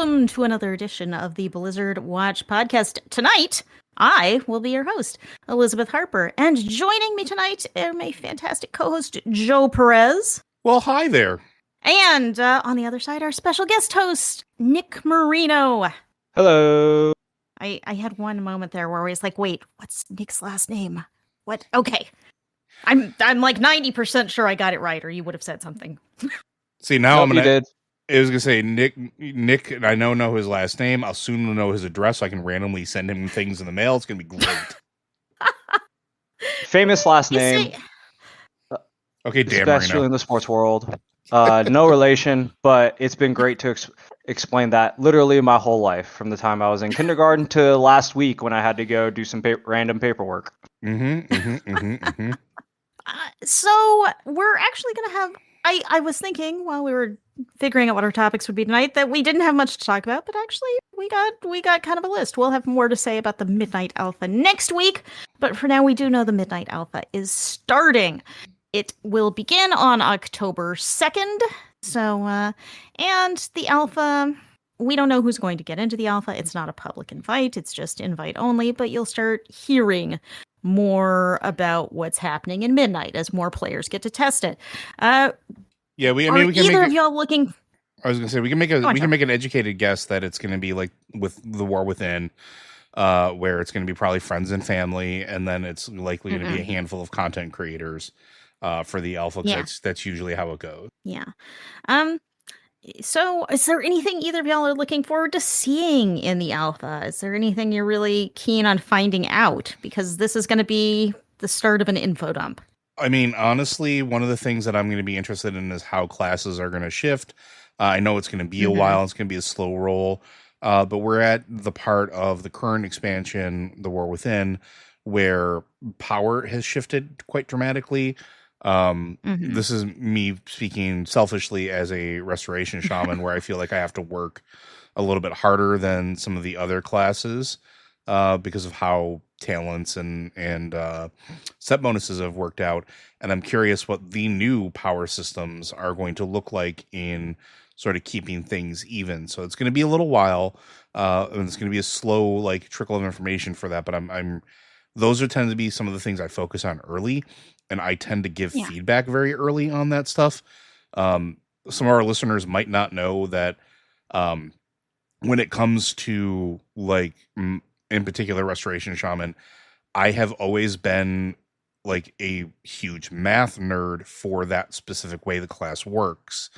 welcome to another edition of the Blizzard Watch podcast. Tonight, I will be your host, Elizabeth Harper, and joining me tonight are my fantastic co-host, Joe Perez. Well, hi there. And on the other side, our special guest host, Nick Marino. Hello. I had one moment there where I was like, wait, what's Nick's last name? What? Okay. I'm like 90% sure I got it right, or you would have said something. See, now Nope, I'm gonna. you did. I was gonna say Nick, and I know his last name. I'll soon know his address, so I can randomly send him things in the mail. It's gonna be great. Famous last name, Okay, Dan especially Marino. in the sports world. No relation, but it's been great to explain that literally my whole life, from the time I was in kindergarten to last week when I had to go do some random paperwork. So we're actually going to have... I was thinking while we were figuring out what our topics would be tonight that we didn't have much to talk about, but actually we got kind of a list. We'll have more to say about the Midnight Alpha next week, but for now we do know the Midnight Alpha is starting. It will begin on October 2nd. So, and the Alpha, we don't know who's going to get into the Alpha. It's not a public invite. It's just invite only, but you'll start hearing more about what's happening in Midnight as more players get to test it. Yeah, we can either make of y'all looking... I was gonna say we can make an educated guess that it's gonna be like with the War Within, where it's gonna be probably friends and family, and then it's likely gonna be a handful of content creators for the Alpha. Yeah. That's usually how it goes. Yeah. So is there anything either of y'all are looking forward to seeing in the Alpha? Is there anything you're really keen on finding out? Because this is going to be the start of an info dump. I mean, honestly, one of the things that I'm going to be interested in is how classes are going to shift. I know it's going to be a while. It's going to be a slow roll. But we're at the part of the current expansion, The War Within, where power has shifted quite dramatically. This is me speaking selfishly as a restoration shaman, where I feel like I have to work a little bit harder than some of the other classes because of how talents and set bonuses have worked out. And I'm curious what the new power systems are going to look like in sort of keeping things even. So it's going to be a little while, and it's going to be a slow like trickle of information for that. But those tend to be some of the things I focus on early. And I tend to give feedback very early on that stuff. Some of our listeners might not know that when it comes to, like, in particular, Restoration Shaman, I have always been, like, a huge math nerd for that specific way the class works.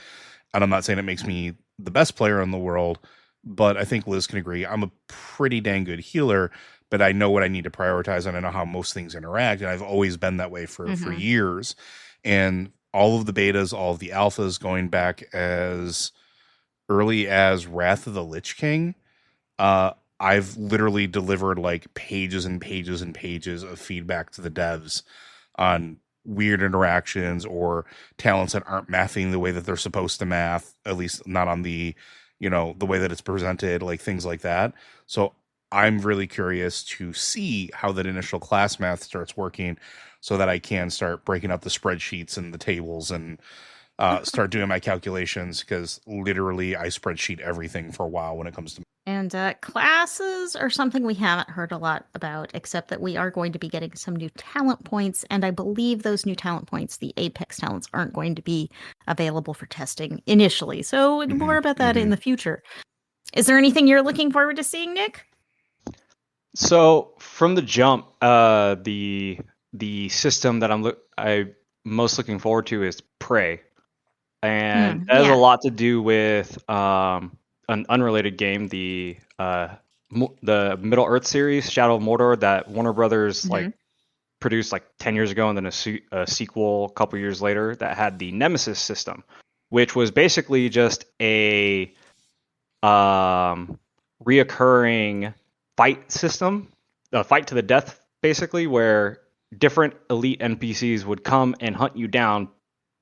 And I'm not saying it makes me the best player in the world, but I think Liz can agree. I'm a pretty dang good healer, but I know what I need to prioritize, and I know how most things interact, and I've always been that way for years. And all of the betas, all of the alphas, going back as early as Wrath of the Lich King, I've literally delivered like pages and pages and pages of feedback to the devs on weird interactions or talents that aren't mathing the way that they're supposed to math, at least not on the, the way that it's presented, like things like that. So I'm really curious to see how that initial class math starts working so that I can start breaking up the spreadsheets and the tables and start doing my calculations, because literally I spreadsheet everything for a while when it comes to... And classes are something we haven't heard a lot about, except that we are going to be getting some new talent points. And I believe those new talent points, the Apex talents, aren't going to be available for testing initially. So more about that in the future. Is there anything you're looking forward to seeing, Nick? So from the jump, the system that I'm most looking forward to is Prey, and that has a lot to do with an unrelated game, the Middle Earth series, Shadow of Mordor, that Warner Brothers produced like 10 years ago, and then a sequel a couple years later that had the Nemesis system, which was basically just a reoccurring fight system, a fight to the death, basically, where different elite NPCs would come and hunt you down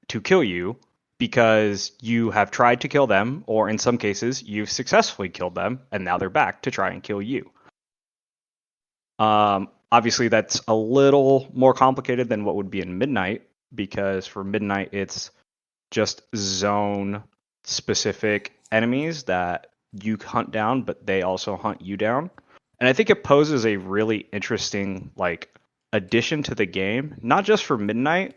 to kill you because you have tried to kill them, or in some cases, you've successfully killed them, and now they're back to try and kill you. Obviously, that's a little more complicated than what would be in Midnight, because for Midnight, it's just zone-specific enemies that you hunt down, but they also hunt you down. And I think it poses a really interesting like addition to the game, not just for Midnight,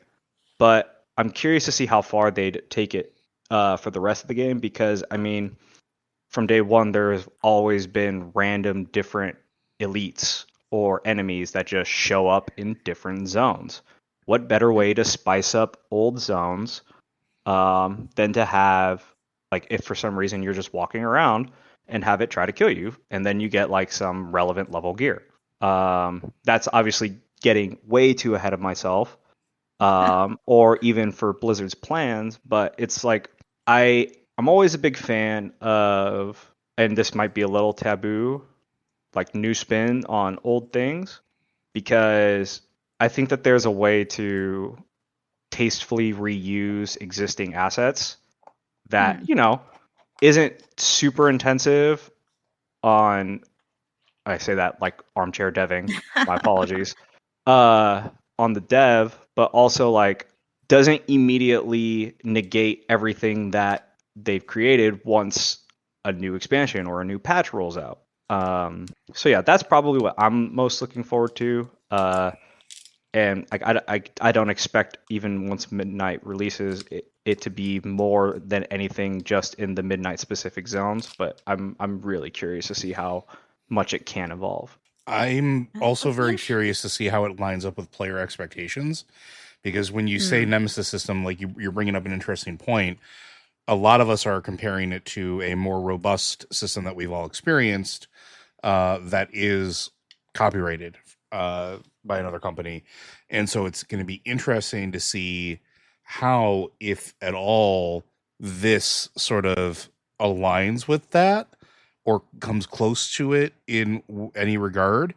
but I'm curious to see how far they'd take it for the rest of the game, because I mean, from day one, there's always been random different elites or enemies that just show up in different zones. What better way to spice up old zones than to have, like, if for some reason you're just walking around and have it try to kill you, and then you get like some relevant level gear. That's obviously getting way too ahead of myself, or even for Blizzard's plans, but it's like I'm always a big fan of, and this might be a little taboo, like new spin on old things, because I think that there's a way to tastefully reuse existing assets that, isn't super intensive on, I say that like armchair deving, my apologies, on the dev, but also like doesn't immediately negate everything that they've created once a new expansion or a new patch rolls out. So yeah, that's probably what I'm most looking forward to. And I don't expect, even once Midnight releases, it to be more than anything just in the Midnight specific zones. But I'm really curious to see how much it can evolve. I'm also very curious to see how it lines up with player expectations, because when you say Nemesis system, like you're bringing up an interesting point. A lot of us are comparing it to a more robust system that we've all experienced, that is copyrighted by another company. And so it's going to be interesting to see how, if at all, this sort of aligns with that or comes close to it in any regard,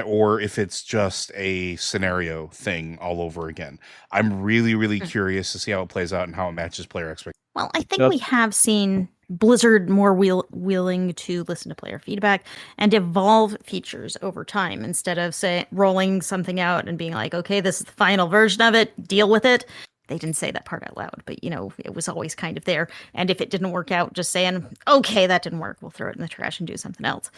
or if it's just a scenario thing all over again. I'm really, really curious to see how it plays out and how it matches player expectations. Well, I think we have seen Blizzard more willing to listen to player feedback and evolve features over time, instead of rolling something out and being like, okay, this is the final version of it, deal with it. They didn't say that part out loud, but it was always kind of there. And if it didn't work out, just saying, okay, that didn't work, we'll throw it in the trash and do something else.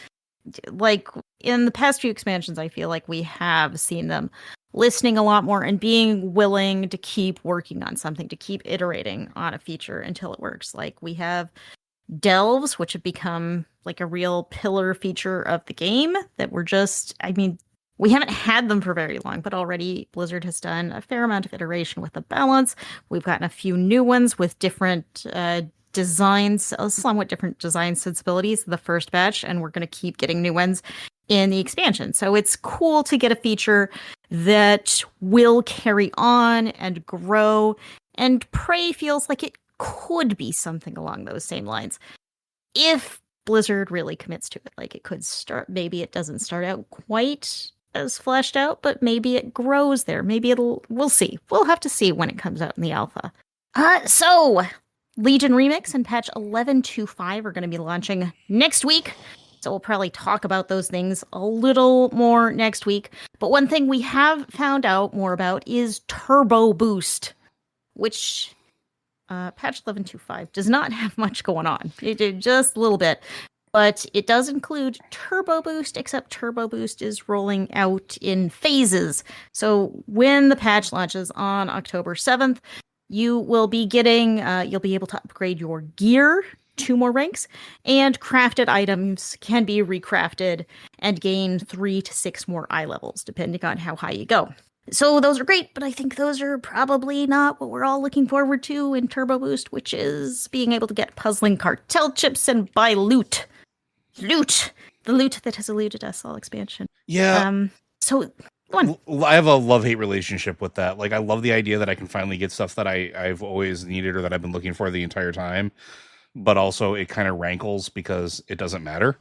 Like in the past few expansions, I feel like we have seen them listening a lot more and being willing to keep working on something, to keep iterating on a feature until it works. Like we have delves, which have become like a real pillar feature of the game that we haven't had them for very long, but already Blizzard has done a fair amount of iteration with the balance. We've gotten a few new ones with different designs, somewhat different design sensibilities, the first batch, and we're going to keep getting new ones in the expansion. So it's cool to get a feature that will carry on and grow, and Prey feels like it could be something along those same lines if Blizzard really commits to it. Like it could start, maybe it doesn't start out quite as fleshed out, but maybe it grows there. Maybe we'll see. We'll have to see when it comes out in the alpha. So Legion Remix and patch 11.25 are going to be launching next week. So we'll probably talk about those things a little more next week. But one thing we have found out more about is Turbo Boost, which patch 11.25 does not have much going on. It did just a little bit. But it does include Turbo Boost, except Turbo Boost is rolling out in phases. So when the patch launches on October 7th, you will be getting, you'll be able to upgrade your gear 2 more ranks, and crafted items can be recrafted and gain 3 to 6 more eye levels, depending on how high you go. So those are great, but I think those are probably not what we're all looking forward to in Turbo Boost, which is being able to get puzzling cartel chips and buy loot. Loot! The loot that has eluded us all expansion. Yeah. So I have a love-hate relationship with that. Like, I love the idea that I can finally get stuff that I've always needed or that I've been looking for the entire time. But also it kind of rankles because it doesn't matter.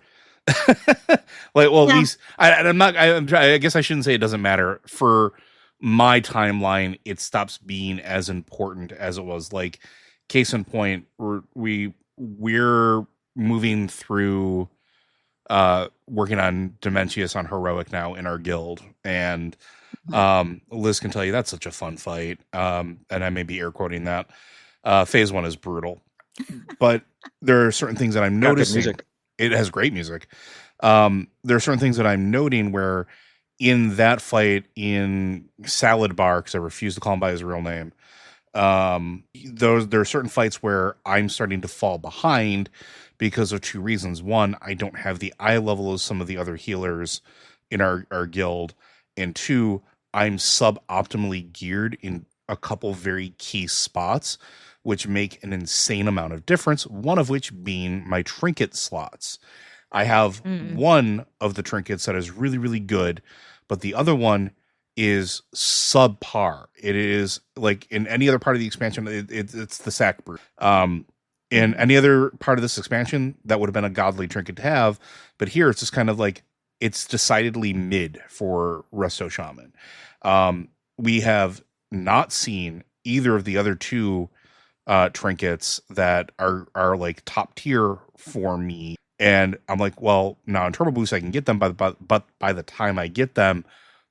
At least I guess I shouldn't say it doesn't matter. For my timeline, it stops being as important as it was. Like, case in point, we're moving through working on Dementius on Heroic now in our guild, and Liz can tell you that's such a fun fight. And I may be air quoting that. Phase 1 is brutal. But there are certain things that I'm Got good noticing. music. It has great music. There are certain things that I'm noting where in that fight in Salad Bar, because I refuse to call him by his real name, there are certain fights where I'm starting to fall behind because of two reasons. One, I don't have the eye level of some of the other healers in our guild, and two, I'm suboptimally geared in a couple very key spots, which make an insane amount of difference. One of which being my trinket slots. I have one of the trinkets that is really, really good, but the other one is subpar. It is like in any other part of the expansion, it's the sack brew. In any other part of this expansion, that would have been a godly trinket to have, but here it's just kind of like it's decidedly mid for Resto Shaman. We have not seen either of the other two trinkets that are like top tier for me. And I'm like, well, now in Turbo Boost I can get them, but by the time I get them,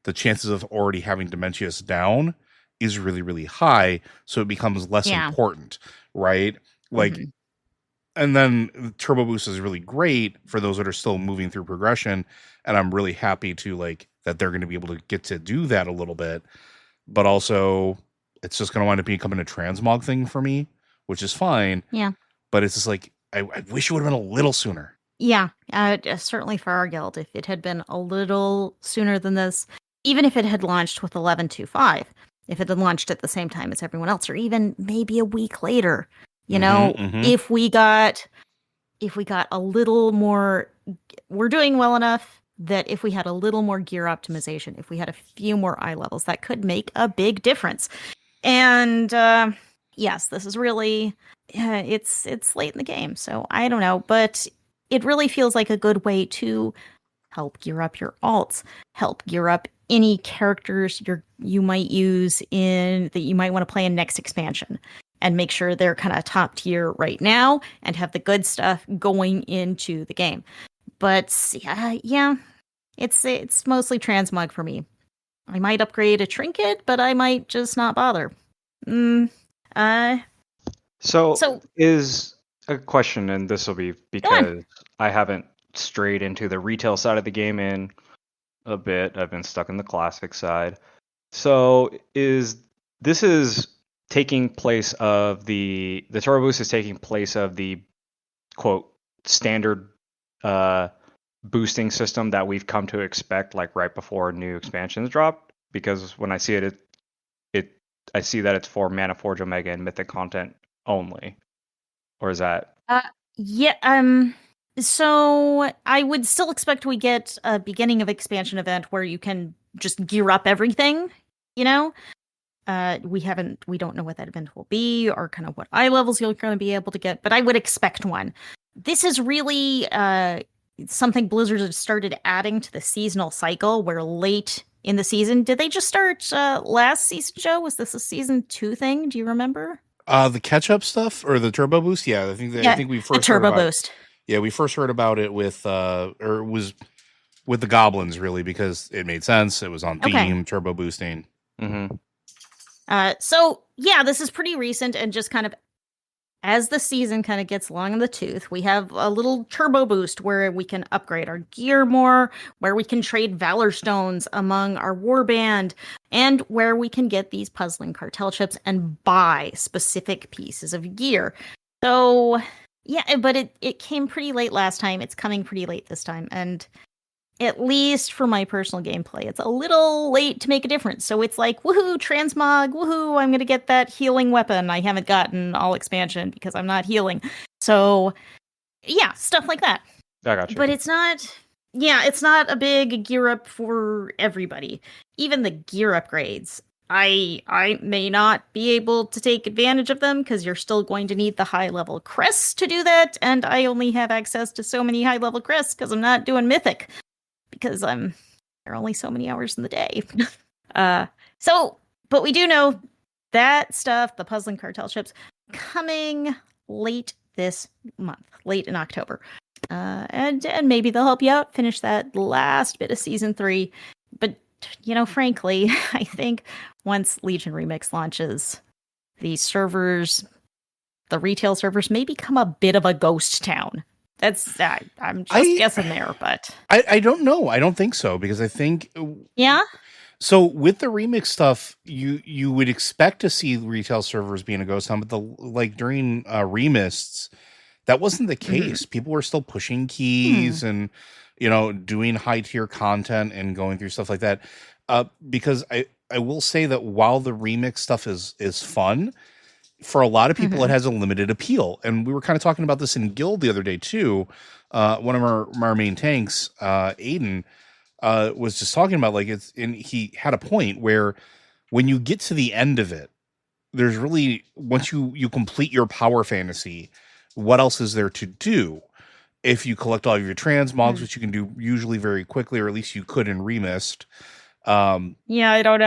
the chances of already having Dementius down is really, really high. So it becomes less important, right? Like, and then Turbo Boost is really great for those that are still moving through progression. And I'm really happy to like that they're going to be able to get to do that a little bit. But also, it's just going to wind up becoming a transmog thing for me, which is fine. Yeah. But it's just like, I wish it would have been a little sooner. Yeah, certainly for our guild. If it had been a little sooner than this, even if it had launched with 11.2.5, if it had launched at the same time as everyone else, or even maybe a week later, you know, if we got a little more, we're doing well enough that if we had a little more gear optimization, if we had a few more eye levels, that could make a big difference. And yes, this is really, it's late in the game, so I don't know, but it really feels like a good way to help gear up your alts, help gear up any characters you might use that you might want to play in next expansion, and make sure they're kind of top tier right now and have the good stuff going into the game. But yeah, it's mostly transmog for me. I might upgrade a trinket, but I might just not bother. So is a question, and this will be because I haven't strayed into the retail side of the game in a bit. I've been stuck in the classic side. So is taking place of the Turbo Boost is taking place of the quote standard boosting system that we've come to expect, like right before new expansions drop? Because when I see it I see that it's for Mana Forge Omega and Mythic content only. Or is that? So I would still expect we get a beginning of expansion event where you can just gear up everything, you know? We don't know what that event will be or kind of what eye levels you're going to be able to get, but I would expect one. This is really something Blizzard has started adding to the seasonal cycle, where late in the season, did they just start last season, Joe? Was this a season 2 thing? Do you remember? The catch-up stuff or the Turbo Boost? Yeah, I think we first Turbo Boost. Yeah, we first heard about it with or it was with the goblins, really, because it made sense. It was on theme, turbo boosting. So yeah, this is pretty recent, and just kind of as the season kind of gets long in the tooth, we have a little turbo boost where we can upgrade our gear more, where we can trade Valor Stones among our warband, and where we can get these puzzling cartel chips and buy specific pieces of gear. So yeah, but it came pretty late last time. It's coming pretty late this time, and at least for my personal gameplay, it's a little late to make a difference. So it's like, woohoo, transmog, woohoo, I'm going to get that healing weapon I haven't gotten all expansion because I'm not healing. So yeah, stuff like that. I got you. But it's not a big gear up for everybody. Even the gear upgrades, I may not be able to take advantage of them because you're still going to need the high level crests to do that. And I only have access to so many high level crests because I'm not doing mythic. Because there are only so many hours in the day. But we do know that stuff, the puzzling cartel chips, coming late this month, late in October. And maybe they'll help you out, finish that last bit of season 3. But, frankly, I think once Legion Remix launches, the servers the retail servers may become a bit of a ghost town. That's I'm just guessing there, but I don't know. I don't think so, because I think So with the remix stuff, you would expect to see retail servers being a ghost town, but during remists, that wasn't the case. People were still pushing keys and doing high tier content and going through stuff like that. Because I will say that while the remix stuff is fun, for a lot of people it has a limited appeal. And we were kind of talking about this in Guild the other day too. One of our main tanks, Aiden, was just talking about and he had a point where when you get to the end of it, there's really, once you complete your power fantasy, what else is there to do? If you collect all of your transmogs, which you can do usually very quickly, or at least you could in Remist. I don't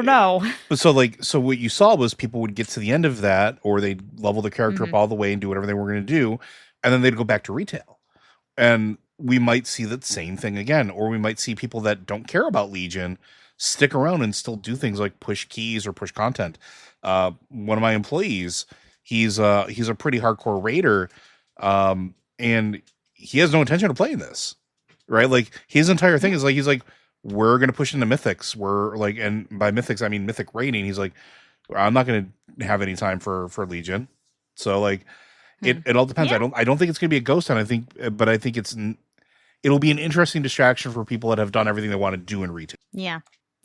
know. So what you saw was people would get to the end of that, or they'd level the character up all the way and do whatever they were going to do, and then they'd go back to retail. And we might see that same thing again, or we might see people that don't care about Legion stick around and still do things like push keys or push content. One of my employees, he's a pretty hardcore raider, and he has no intention of playing this, right? Like his entire thing is he's like, we're going to push into mythics. We're like, and by mythics, I mean mythic raiding. He's like, I'm not going to have any time for Legion. So it all depends. Yeah. I don't think it's going to be a ghost town. I think it'll be an interesting distraction for people that have done everything they want to do in retail. Yeah.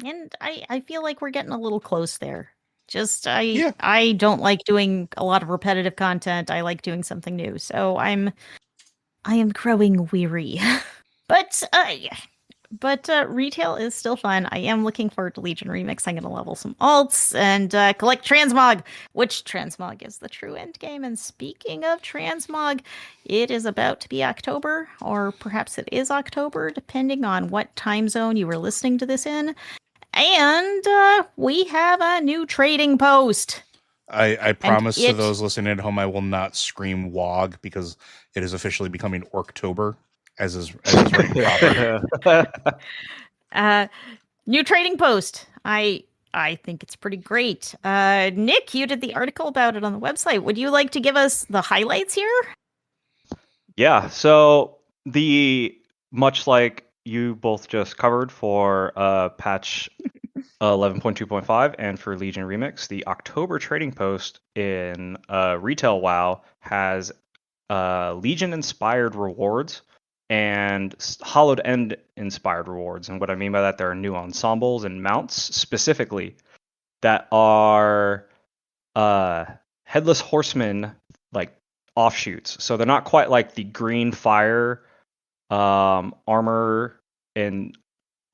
And I feel like we're getting a little close there. I don't like doing a lot of repetitive content. I like doing something new. So I am growing weary. But retail is still fun. I am looking forward to Legion Remix. I'm going to level some alts and collect transmog, which transmog is the true end game. And speaking of transmog, it is about to be October, or perhaps it is October, depending on what time zone you were listening to this in. And we have a new trading post. I promise to those listening at home, I will not scream WOG, because it is officially becoming Orktober, as is written properly. New trading post. I think it's pretty great. Nick, you did the article about it on the website. Would you like to give us the highlights here? Yeah. So much like you both just covered for patch 11.2.5 and for Legion Remix, the October trading post in retail WoW has Legion inspired rewards and Hollowed End inspired rewards. And what I mean by that, there are new ensembles and mounts specifically that are Headless Horseman offshoots. So they're not quite like the green fire armor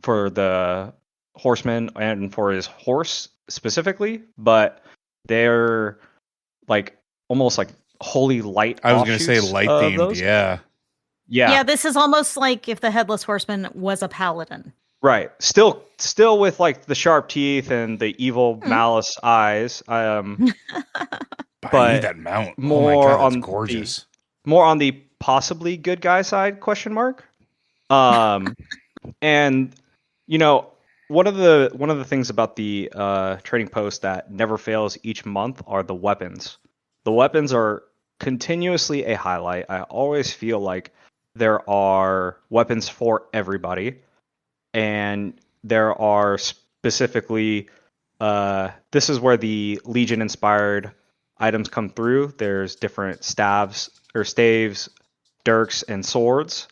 for the horseman and for his horse specifically, but they're almost like holy light. I was going to say light themed. Yeah. This is almost like if the Headless Horseman was a paladin. Right. Still with the sharp teeth and the evil malice eyes. But I need that mount. More that's gorgeous. More on the possibly good guy side ? And one of the things about the trading post that never fails each month are the weapons. The weapons are continuously a highlight. I always feel like there are weapons for everybody, and there are specifically this is where the Legion inspired items come through. There's different staves, dirks, and swords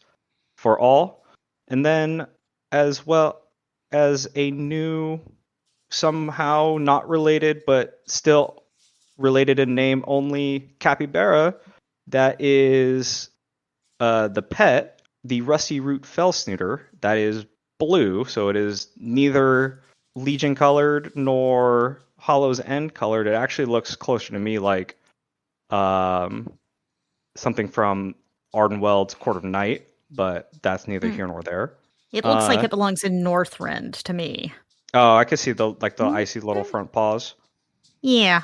for all, and then as well as a new, somehow not related but still related in name only, capybara that is the pet, the Rusty Root Fellsnooter, that is blue, so it is neither Legion colored nor Hollow's End colored. It actually looks closer to me like something from Ardenweld's Court of Night, but that's neither here nor there. It looks like it belongs in Northrend to me. Oh, I can see the icy little front paws. Yeah.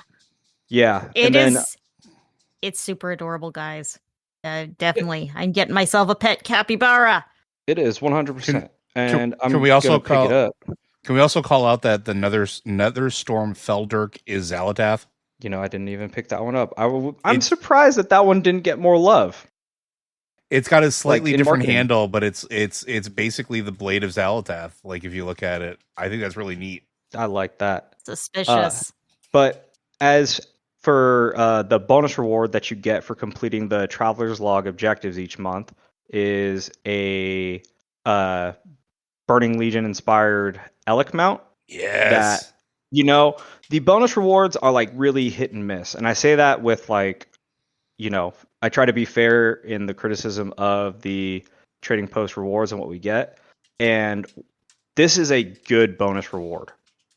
Yeah. It's super adorable, guys. Definitely. I'm getting myself a pet capybara. It is 100%. And can we also pick it up. Can we also call out that the Nether Storm Feldirk is Zalatath? I didn't even pick that one up. I'm surprised that one didn't get more love. It's got a slightly different marketing. handle, but it's basically the Blade of Xal'atath. Like, if you look at it, I think that's really neat. I like that. Suspicious. But as for the bonus reward that you get for completing the Traveler's Log objectives each month is a Burning Legion inspired Elec mount. Yes. That, the bonus rewards are like really hit and miss. And I say that with like, I try to be fair in the criticism of the trading post rewards and what we get. And this is a good bonus reward.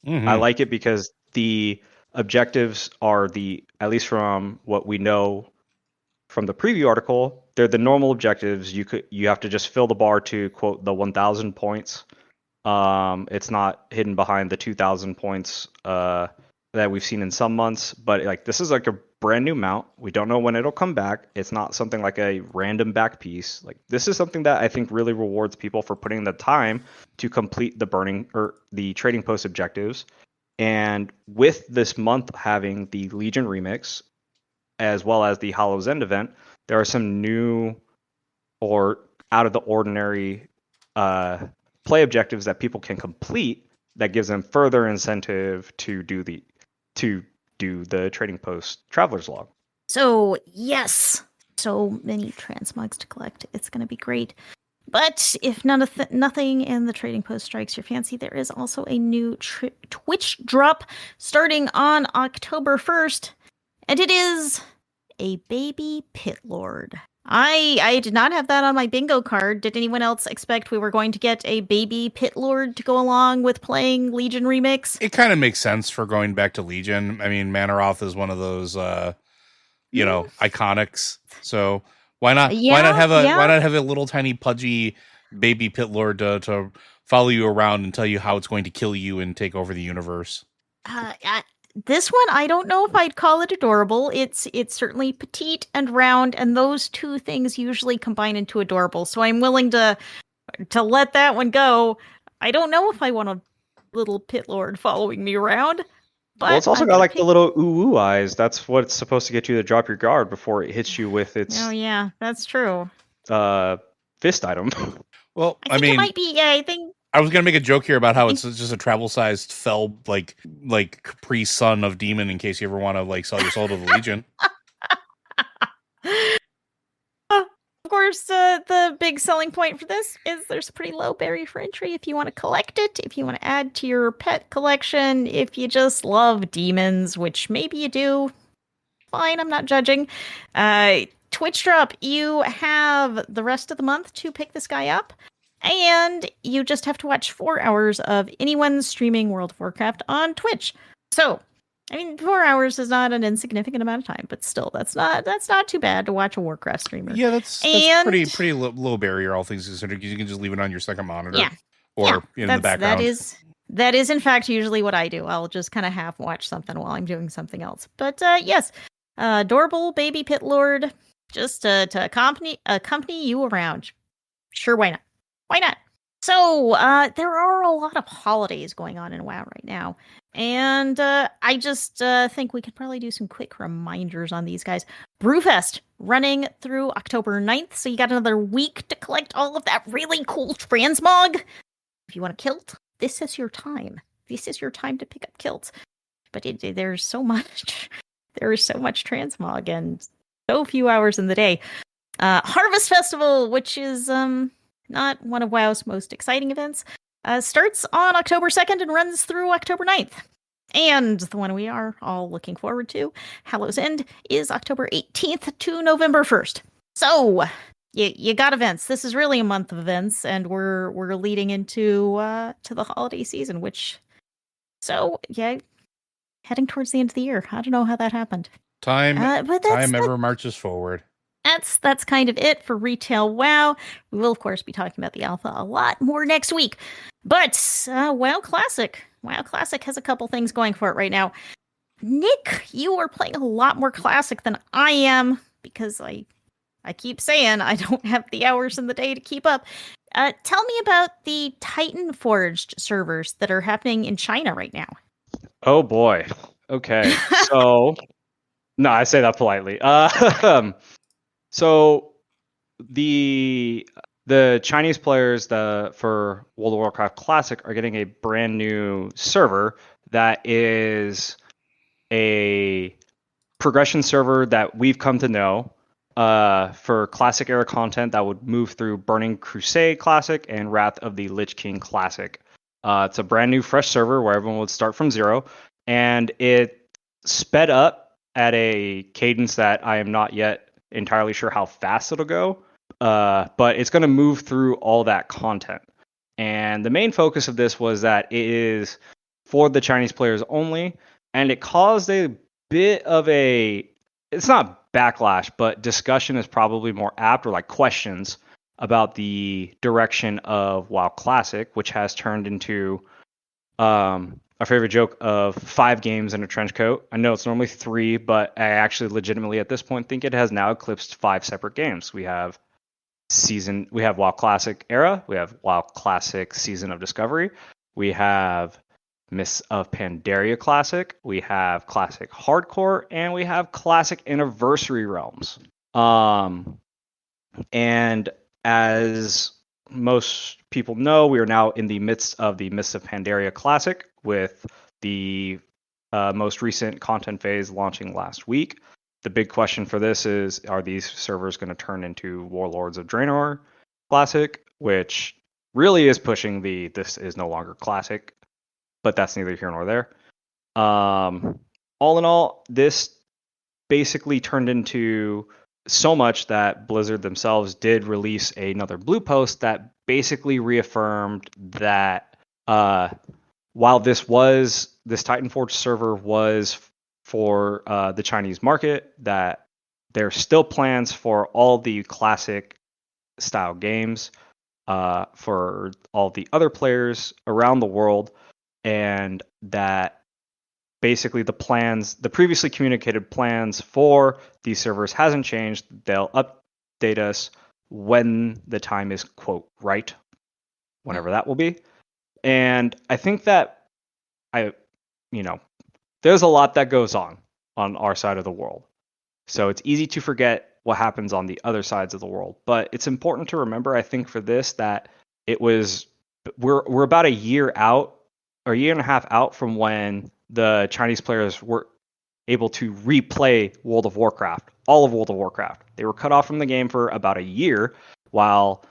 Mm-hmm. I like it because the objectives are at least from what we know from the preview article, they're the normal objectives. You have to just fill the bar to quote the 1,000 points. It's not hidden behind the 2,000 points that we've seen in some months, but like this is like a brand new mount. We don't know when it'll come back. It's not something like a random back piece. Like this is something that I think really rewards people for putting the time to complete the burning or the trading post objectives. And with this month having the Legion remix as well as the Hollow's End event, there are some new or out of the ordinary play objectives that people can complete that gives them further incentive to do the trading post Traveler's Log. So yes, so many transmogs to collect. It's going to be great. But if nothing in the trading post strikes your fancy, there is also a new Twitch drop starting on October 1st, and it is a baby pit lord. I did not have that on my bingo card. Did anyone else expect we were going to get a baby pit lord to go along with playing Legion Remix? It kind of makes sense for going back to Legion. I mean, Manaroth is one of those, iconics. So why not? Why not have a little tiny pudgy baby pit lord to follow you around and tell you how it's going to kill you and take over the universe? This one, I don't know if I'd call it adorable. It's certainly petite and round, and those two things usually combine into adorable. So I'm willing to let that one go. I don't know if I want a little pit lord following me around. But it's also got like the little ooh eyes. That's what's supposed to get you to drop your guard before it hits you with its. Oh yeah, that's true. Fist item. Well, I think it might be. Yeah, I think. I was gonna make a joke here about how it's just a travel-sized fell like Capri Sun of Demon in case you ever want to like sell your soul to the Legion. Of course, the big selling point for this is there's a pretty low barrier for entry if you want to collect it, if you want to add to your pet collection, if you just love demons, which maybe you do. Fine, I'm not judging. Twitch drop, you have the rest of the month to pick this guy up. And you just have to watch 4 hours of anyone streaming World of Warcraft on Twitch. So, I mean, 4 hours is not an insignificant amount of time, but still, that's not too bad to watch a Warcraft streamer. Yeah, that's pretty low barrier, all things considered. You can just leave it on your second monitor, or in the background. That is in fact usually what I do. I'll just kind of half watch something while I'm doing something else. But yes, adorable baby pit lord, just to accompany you around. Sure, why not? Why not? So, there are a lot of holidays going on in WoW right now. And I just think we could probably do some quick reminders on these guys. Brewfest running through October 9th. So you got another week to collect all of that really cool transmog. If you want a kilt, this is your time. This is your time to pick up kilts. But there's so much. There is so much transmog and so few hours in the day. Harvest Festival, which is... not one of WoW's most exciting events, starts on October 2nd and runs through October 9th. And the one we are all looking forward to, Hallow's End, is October 18th to November 1st. So, you got events. This is really a month of events, and we're leading into to the holiday season, heading towards the end of the year. I don't know how that happened. Time ever marches forward. That's kind of it for Retail WoW. We will, of course, be talking about the alpha a lot more next week. But WoW Classic has a couple things going for it right now. Nick, you are playing a lot more Classic than I am because I keep saying I don't have the hours in the day to keep up. Tell me about the Titan Forged servers that are happening in China right now. Oh boy. Okay. So, no, I say that politely. So the Chinese players for World of Warcraft Classic are getting a brand new server that is a progression server that we've come to know for Classic era content that would move through Burning Crusade Classic and Wrath of the Lich King Classic. It's a brand new, fresh server where everyone would start from zero, and it sped up at a cadence that I am not yet entirely sure how fast it'll go, but it's going to move through all that content. And the main focus of this was that it is for the Chinese players only, and it caused a bit of it's not backlash, but discussion is probably more apt, or like questions about the direction of WoW Classic, which has turned into our favorite joke of 5 games in a trench coat. I know it's normally 3, but I actually legitimately at this point think it has now eclipsed 5 separate games. We have WoW Classic Era, we have WoW Classic Season of Discovery, we have Mists of Pandaria Classic, we have Classic Hardcore, and we have Classic Anniversary Realms. And as most people know, we are now in the midst of the Mists of Pandaria Classic, with the most recent content phase launching last week. The big question for this is, are these servers going to turn into Warlords of Draenor Classic, which really is pushing this is no longer Classic, but that's neither here nor there. All in all, this basically turned into so much that Blizzard themselves did release another blue post that basically reaffirmed that while this Titanforge server was for the Chinese market, that there's still plans for all the classic style games for all the other players around the world, and that basically the previously communicated plans for these servers hasn't changed. They'll update us when the time is, quote, right, whenever that will be. And I think that there's a lot that goes on our side of the world. So it's easy to forget what happens on the other sides of the world. But it's important to remember, I think, for this, that we're about a year out, or a year and a half out from when the Chinese players were able to replay World of Warcraft, all of World of Warcraft. They were cut off from the game for about a year while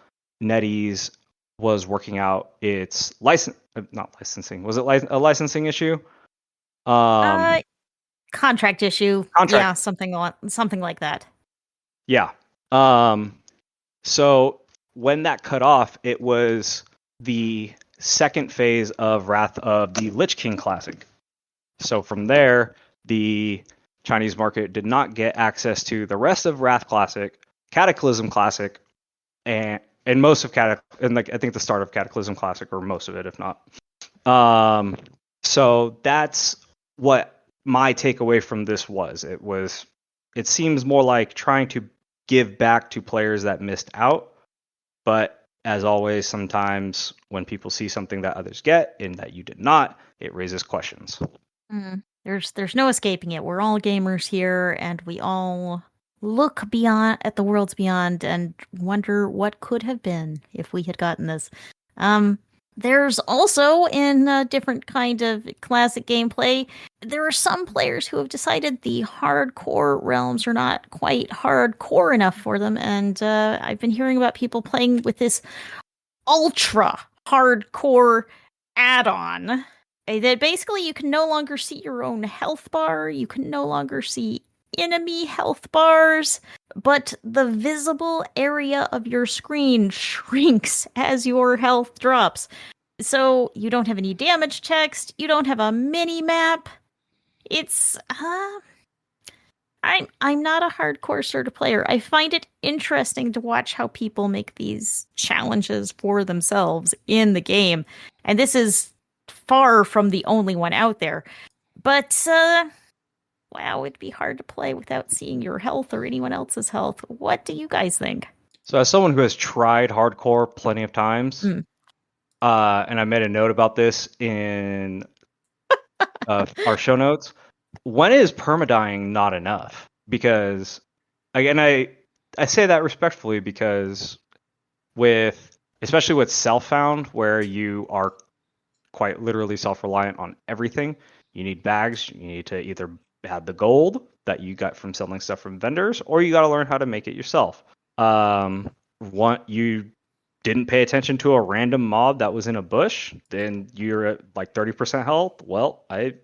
NetEase was working out its not licensing. Was it a licensing issue? Contract issue. Yeah, something like that. Yeah. So when that cut off, it was the second phase of Wrath of the Lich King Classic. So from there, the Chinese market did not get access to the rest of Wrath Classic, Cataclysm Classic, and most of I think the start of Cataclysm Classic, or most of it, if not. So that's what my takeaway from this was. It seems more like trying to give back to players that missed out, but as always, sometimes when people see something that others get and that you did not, it raises questions. There's no escaping it. We're all gamers here, and we all look at the worlds beyond and wonder what could have been if we had gotten this. There's also, in a different kind of classic gameplay, there are some players who have decided the hardcore realms are not quite hardcore enough for them, and I've been hearing about people playing with this ultra hardcore add-on that basically you can no longer see your own health bar, you can no longer see enemy health bars, but the visible area of your screen shrinks as your health drops. So you don't have any damage text, you don't have a mini map. It's I'm not a hardcore sort of player. I find it interesting to watch how people make these challenges for themselves in the game. And this is far from the only one out there. But wow, it'd be hard to play without seeing your health or anyone else's health. What do you guys think? So as someone who has tried hardcore plenty of times, and I made a note about this in our show notes, when is permadying not enough? Because again, I say that respectfully because especially with self-found, where you are quite literally self-reliant on everything, you need bags. You need to either have the gold that you got from selling stuff from vendors, or you got to learn how to make it yourself. You didn't pay attention to a random mob that was in a bush, then you're at like 30% health. Well, I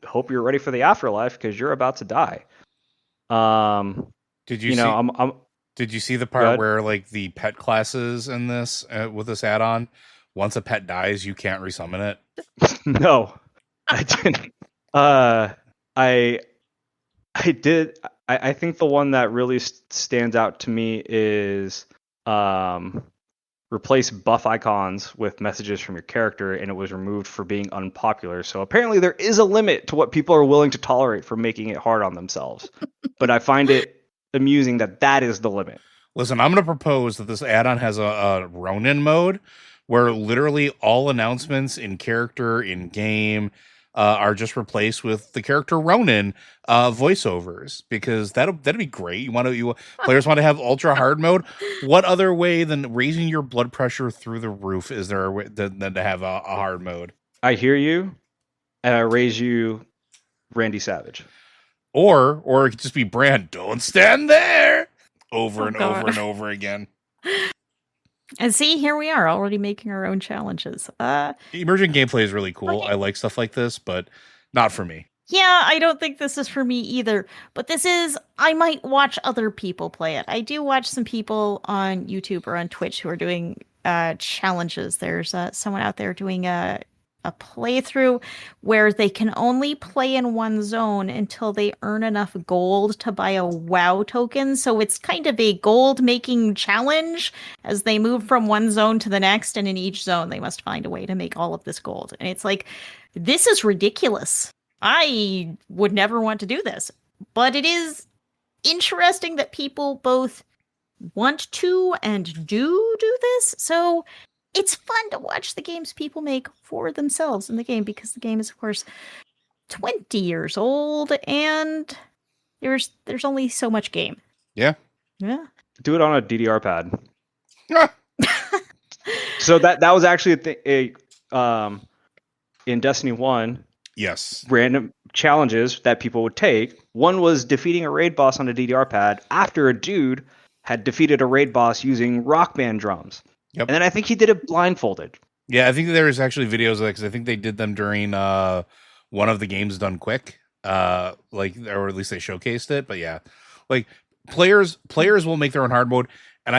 hope you're ready for the afterlife because you're about to die. Did you see? Did you see the part where like the pet classes in this with this add-on? Once a pet dies, you can't resummon it. No, I didn't. I did. I think the one that really stands out to me is replace buff icons with messages from your character, and it was removed for being unpopular. So apparently there is a limit to what people are willing to tolerate for making it hard on themselves. But I find it amusing that is the limit. Listen, I'm going to propose that this add-on has a Ronin mode where literally all announcements in character, in game, are just replaced with the character Ronin voiceovers, because that'd be great. Players want to have ultra hard mode. What other way than raising your blood pressure through the roof is there than to have a hard mode? I hear you, and I raise you, Randy Savage, or it could just be Brand. Don't stand there over and over and over again. And see, here we are already making our own challenges. Emergent gameplay is really cool. Okay. I like stuff like this, but not for me. Yeah, I don't think this is for me either. But I might watch other people play it. I do watch some people on YouTube or on Twitch who are doing challenges. There's someone out there doing a playthrough where they can only play in one zone until they earn enough gold to buy a WoW token. So it's kind of a gold making challenge as they move from one zone to the next. And in each zone, they must find a way to make all of this gold. And it's like, this is ridiculous. I would never want to do this. But it is interesting that people both want to and do this. So it's fun to watch the games people make for themselves in the game, because the game is, of course, 20 years old, and there's only so much game. Yeah. Do it on a DDR pad. So that was actually in Destiny 1. Yes. Random challenges that people would take. One was defeating a raid boss on a DDR pad after a dude had defeated a raid boss using rock band drums. Yep. And then I think he did it blindfolded. Yeah, I think there's actually videos of that, because I think they did them during one of the games done quick, or at least they showcased it. But yeah, like players will make their own hard mode, and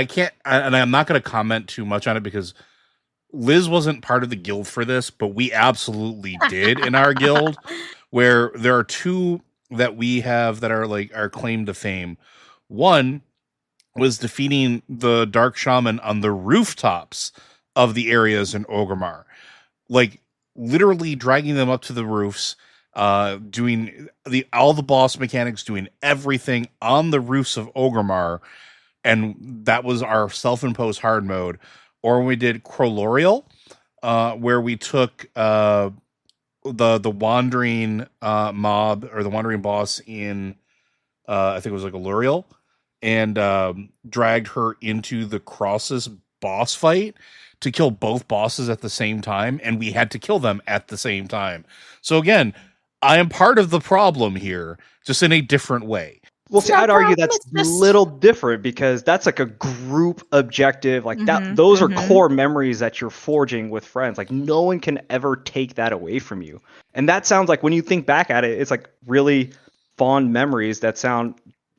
I'm not going to comment too much on it because Liz wasn't part of the guild for this, but we absolutely did in our guild, where there are two that we have that are like our claim to fame. One was defeating the Dark Shaman on the rooftops of the areas in Orgrimmar. Like, literally dragging them up to the roofs, doing all the boss mechanics, doing everything on the roofs of Orgrimmar, and that was our self-imposed hard mode. Or when we did Crolorial, where we took the wandering mob, or the wandering boss in, I think it was like Alluriel, and dragged her into the Crosses boss fight to kill both bosses at the same time, and we had to kill them at the same time. So again, I am part of the problem here, just in a different way. Well, see, I'd argue that's a little different, because that's like a group objective. Like those are core memories that you're forging with friends. Like no one can ever take that away from you. And that sounds like, when you think back at it, it's like really fond memories that sound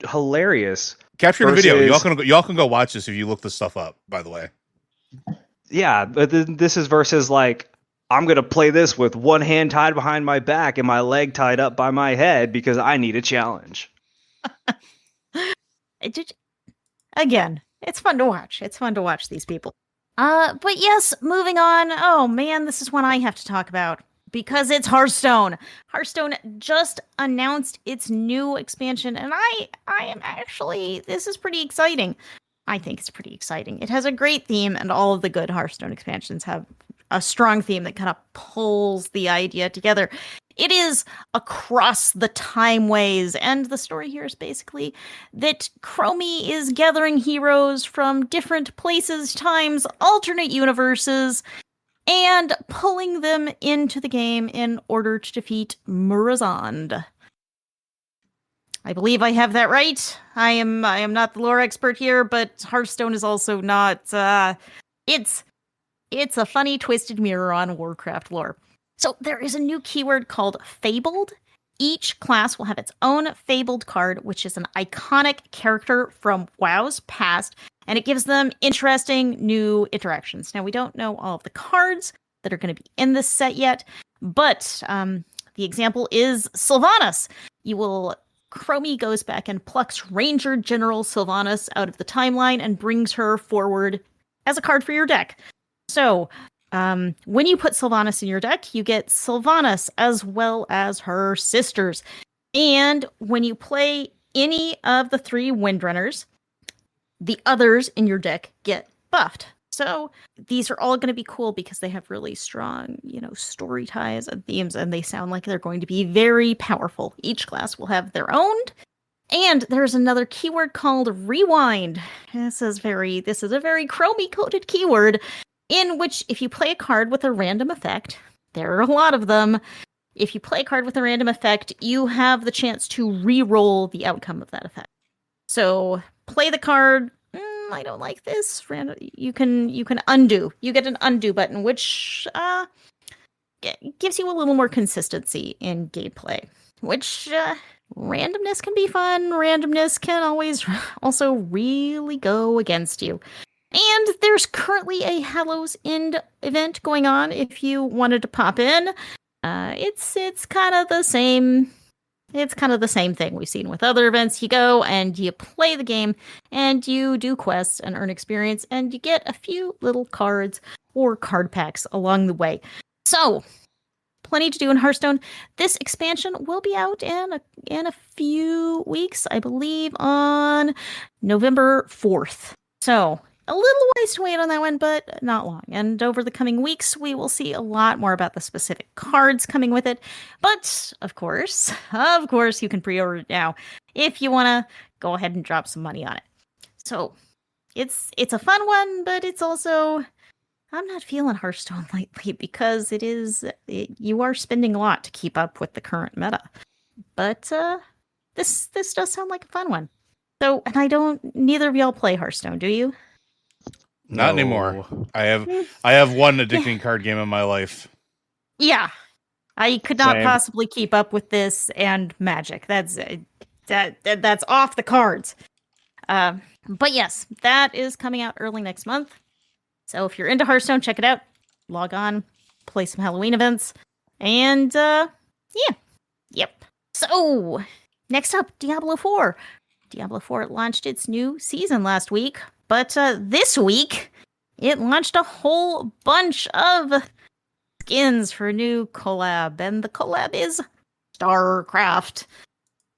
hilarious. Capture the video. Y'all can go watch this if you look this stuff up, by the way. Yeah, but this is versus like, I'm going to play this with one hand tied behind my back and my leg tied up by my head because I need a challenge. Again, it's fun to watch. It's fun to watch these people. But yes, moving on. Oh man, this is one I have to talk about, because it's Hearthstone. Hearthstone just announced its new expansion, and I am actually, this is pretty exciting. I think it's pretty exciting. It has a great theme, and all of the good Hearthstone expansions have a strong theme that kind of pulls the idea together. It is across the Timeways, and the story here is basically that Chromie is gathering heroes from different places, times, alternate universes, and pulling them into the game in order to defeat Murazond. I believe I have that right. I am not the lore expert here, but Hearthstone is also not. It's a funny twisted mirror on Warcraft lore. So there is a new keyword called Fabled. Each class will have its own Fabled card, which is an iconic character from WoW's past, and it gives them interesting new interactions. Now, we don't know all of the cards that are going to be in this set yet, but the example is Sylvanas. Chromie goes back and plucks Ranger General Sylvanas out of the timeline and brings her forward as a card for your deck. So, when you put Sylvanas in your deck, you get Sylvanas as well as her sisters. And when you play any of the 3 Windrunners, the others in your deck get buffed. So these are all going to be cool because they have really strong, story ties and themes, and they sound like they're going to be very powerful. Each class will have their own. And there's another keyword called Rewind. This is a very Chromie-coded keyword, in which if you play a card with a random effect, there are a lot of them. If you play a card with a random effect, you have the chance to re-roll the outcome of that effect. So play the card. I don't like this. You can undo. You get an undo button, which gives you a little more consistency in gameplay. Which randomness can be fun. Randomness can always also really go against you. And there's currently a Hallows End event going on. If you wanted to pop in, it's kind of the same. It's kind of the same thing we've seen with other events. You go and you play the game and you do quests and earn experience and you get a few little cards or card packs along the way. So, plenty to do in Hearthstone. This expansion will be out in a few weeks, I believe on November 4th. So, a little ways to wait on that one, but not long. And over the coming weeks, we will see a lot more about the specific cards coming with it. But, of course, you can pre-order it now if you want to go ahead and drop some money on it. So, it's a fun one, but it's also... I'm not feeling Hearthstone lately because you are spending a lot to keep up with the current meta. But this does sound like a fun one. So, and neither of y'all play Hearthstone, do you? Not anymore. I have one addicting card game in my life. Yeah. I could not possibly keep up with this and Magic. That's off the cards. But yes, that is coming out early next month. So if you're into Hearthstone, check it out. Log on, play some Halloween events, and yep. So next up, Diablo 4. Diablo 4 launched its new season last week, but this week it launched a whole bunch of skins for a new collab, and the collab is StarCraft.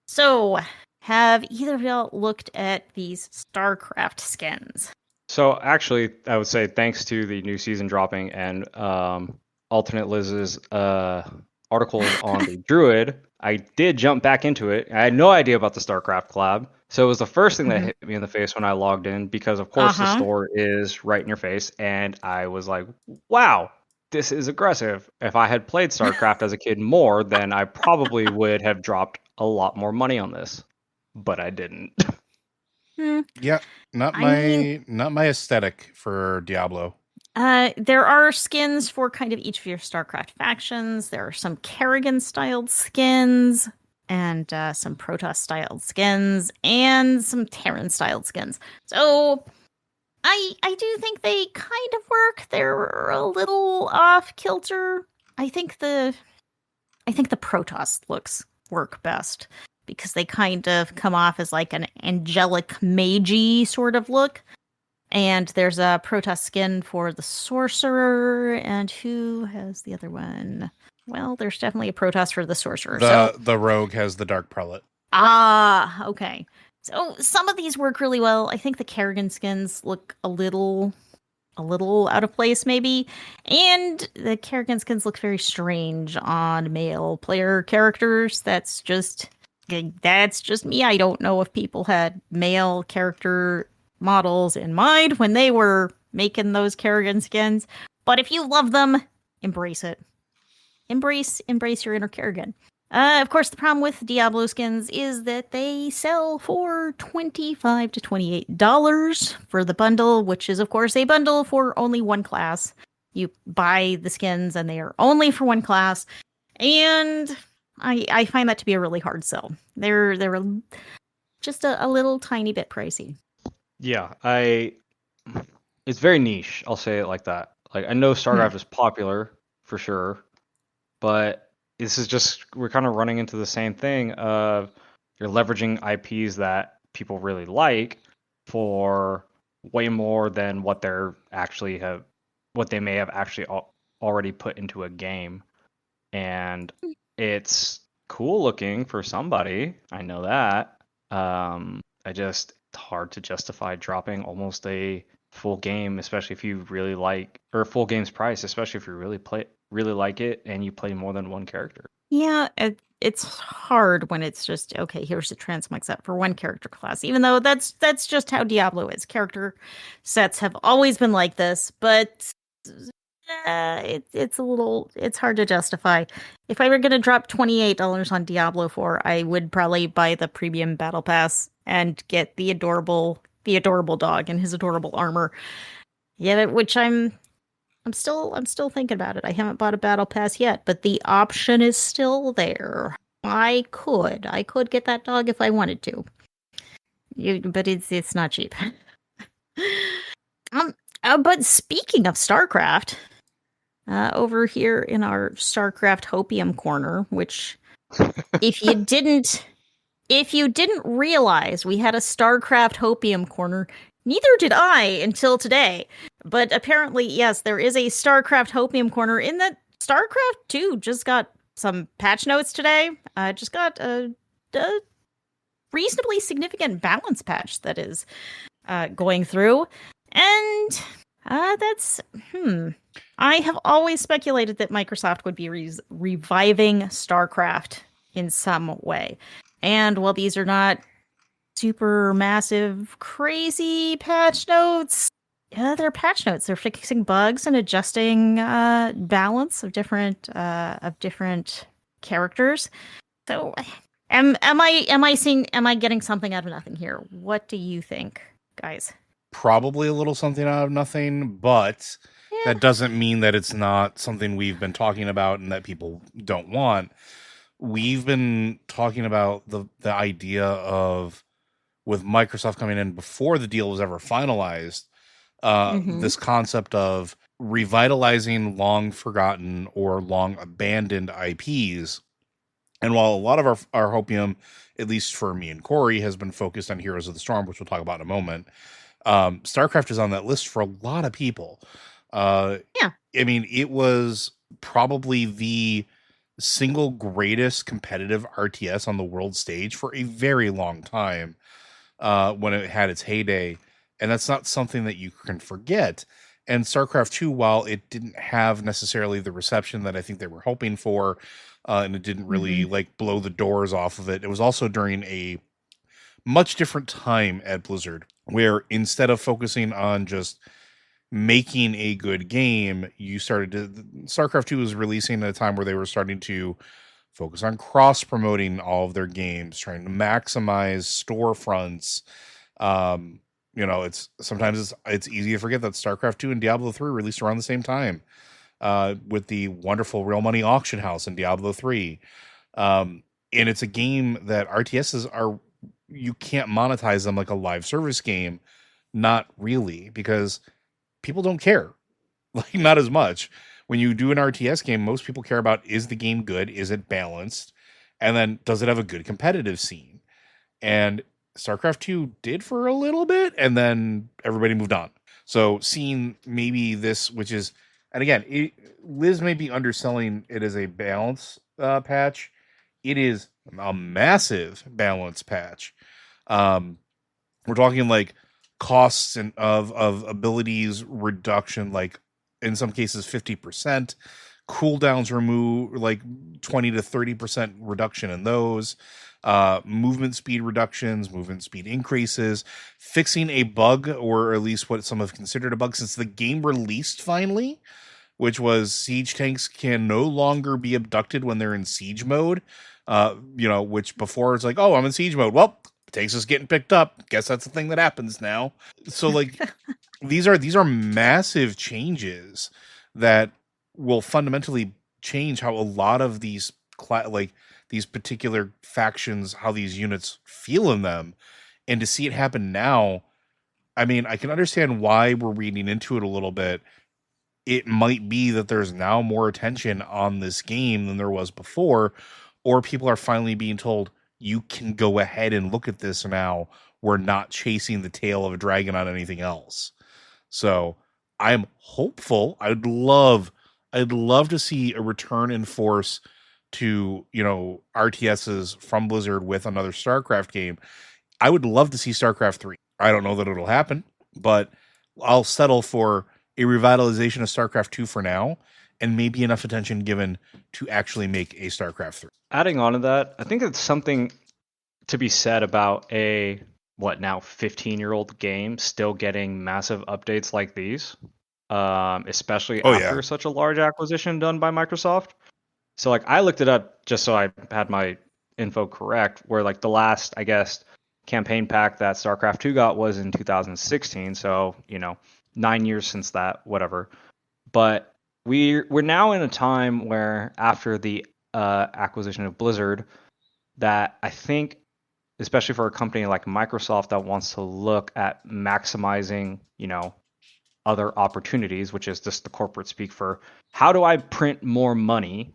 So, have either of y'all looked at these StarCraft skins? So actually, I would say thanks to the new season dropping and Alternate Liz's article on the Druid, I did jump back into it. I had no idea about the StarCraft collab, so it was the first thing that hit me in the face when I logged in because, of course, the store is right in your face, and I was like, wow, this is aggressive. If I had played StarCraft as a kid more, then I probably would have dropped a lot more money on this, but I didn't. Yeah, not my aesthetic for Diablo. There are skins for kind of each of your StarCraft factions. There are some Kerrigan-styled skins, and some Protoss-styled skins, and some Terran-styled skins. So, I do think they kind of work. They're a little off-kilter. I think the Protoss looks work best, because they kind of come off as like an angelic magey sort of look. And there's a Protoss skin for the Sorcerer, and who has the other one? Well, there's definitely a Protoss for the Sorcerer. The Rogue has the Dark Prelate. Ah, okay. So some of these work really well. I think the Kerrigan skins look a little a little out of place maybe. And the Kerrigan skins look very strange on male player characters. That's just me. I don't know if people had male character models in mind when they were making those Kerrigan skins. But if you love them, embrace it. Embrace your inner Kerrigan. Of course, the problem with Diablo skins is that they sell for $25 to $28 for the bundle, which is, of course, a bundle for only one class. You buy the skins and they are only for one class. And I find that to be a really hard sell. They're just a little tiny bit pricey. Yeah, it's very niche. I'll say it like that. Like, I know StarCraft is popular for sure, but this is just, we're kind of running into the same thing of you're leveraging IPs that people really like for way more than what they may have actually already put into a game. And it's cool looking for somebody. I know that. It's hard to justify dropping almost a full game, especially if you really like, or a full game's price, especially if you really like it and you play more than one character. Yeah, it's hard when it's just, okay, here's the transmog set for one character class, even though that's just how Diablo is. Character sets have always been like this, but it's hard to justify. If I were going to drop $28 on Diablo 4, I would probably buy the premium battle pass and get the adorable dog and his adorable armor. Yeah, which I'm still thinking about it. I haven't bought a battle pass yet, but the option is still there. I could get that dog if I wanted to. But it's not cheap. But speaking of StarCraft, over here in our StarCraft hopium corner, which if you didn't realize we had a StarCraft hopium corner, neither did I until today. But apparently, yes, there is a StarCraft hopium corner in that StarCraft 2 just got some patch notes today. Just got a reasonably significant balance patch that is going through. And that's, I have always speculated that Microsoft would be reviving StarCraft in some way. And while these are not super massive, crazy patch notes, yeah, they're patch notes. They're fixing bugs and adjusting balance of different characters. So, am I getting something out of nothing here? What do you think, guys? Probably a little something out of nothing, but that doesn't mean that it's not something we've been talking about and that people don't want. We've been talking about the idea of, with Microsoft coming in before the deal was ever finalized, this concept of revitalizing long forgotten or long abandoned IPs. And while a lot of our hopium, at least for me and Corey, has been focused on Heroes of the Storm, which we'll talk about in a moment, StarCraft is on that list for a lot of people. I mean, it was probably the single greatest competitive RTS on the world stage for a very long time when it had its heyday. And that's not something that you can forget. And StarCraft 2, while it didn't have necessarily the reception that I think they were hoping for, and it didn't really like blow the doors off of it, it was also during a much different time at Blizzard, where instead of focusing on just making a good game, StarCraft 2 was releasing at a time where they were starting to focus on cross-promoting all of their games, trying to maximize storefronts. It's easy to forget that StarCraft 2 and Diablo 3 released around the same time, with the wonderful Real Money Auction House in Diablo 3. And it's a game that RTSs are, you can't monetize them like a live service game. Not really, because people don't care. Like, not as much. When you do an RTS game, most people care about, is the game good? Is it balanced? And then, does it have a good competitive scene? And StarCraft 2 did for a little bit, and then everybody moved on. So seeing maybe this, which is, and again, Liz may be underselling it as a balance patch. It is a massive balance patch. We're talking like costs and of abilities reduction, like in some cases 50%. Cooldowns remove like 20 to 30% reduction in those. Movement speed reductions, movement speed increases, fixing a bug, or at least what some have considered a bug since the game released finally, which was siege tanks can no longer be abducted when they're in siege mode. Which before it's like, oh, I'm in siege mode. Well, tanks is getting picked up. Guess that's the thing that happens now. So like these are massive changes that will fundamentally change how a lot of these these particular factions, how these units feel in them. And to see it happen now, I mean, I can understand why we're reading into it a little bit. It might be that there's now more attention on this game than there was before, or people are finally being told, you can go ahead and look at this now. We're not chasing the tail of a dragon on anything else. So I'm hopeful. I'd love to see a return in force to, RTSs from Blizzard with another StarCraft game. I would love to see StarCraft 3. I don't know that it'll happen, but I'll settle for a revitalization of StarCraft 2 for now, and maybe enough attention given to actually make a StarCraft 3. Adding on to that, I think it's something to be said about a 15-year-old game still getting massive updates like these, especially after such a large acquisition done by Microsoft. So like I looked it up just so I had my info correct, where like the last, I guess, campaign pack that StarCraft 2 got was in 2016. So, 9 years since that, whatever. But we're now in a time where after the acquisition of Blizzard, that I think, especially for a company like Microsoft that wants to look at maximizing, other opportunities, which is just the corporate speak for how do I print more money,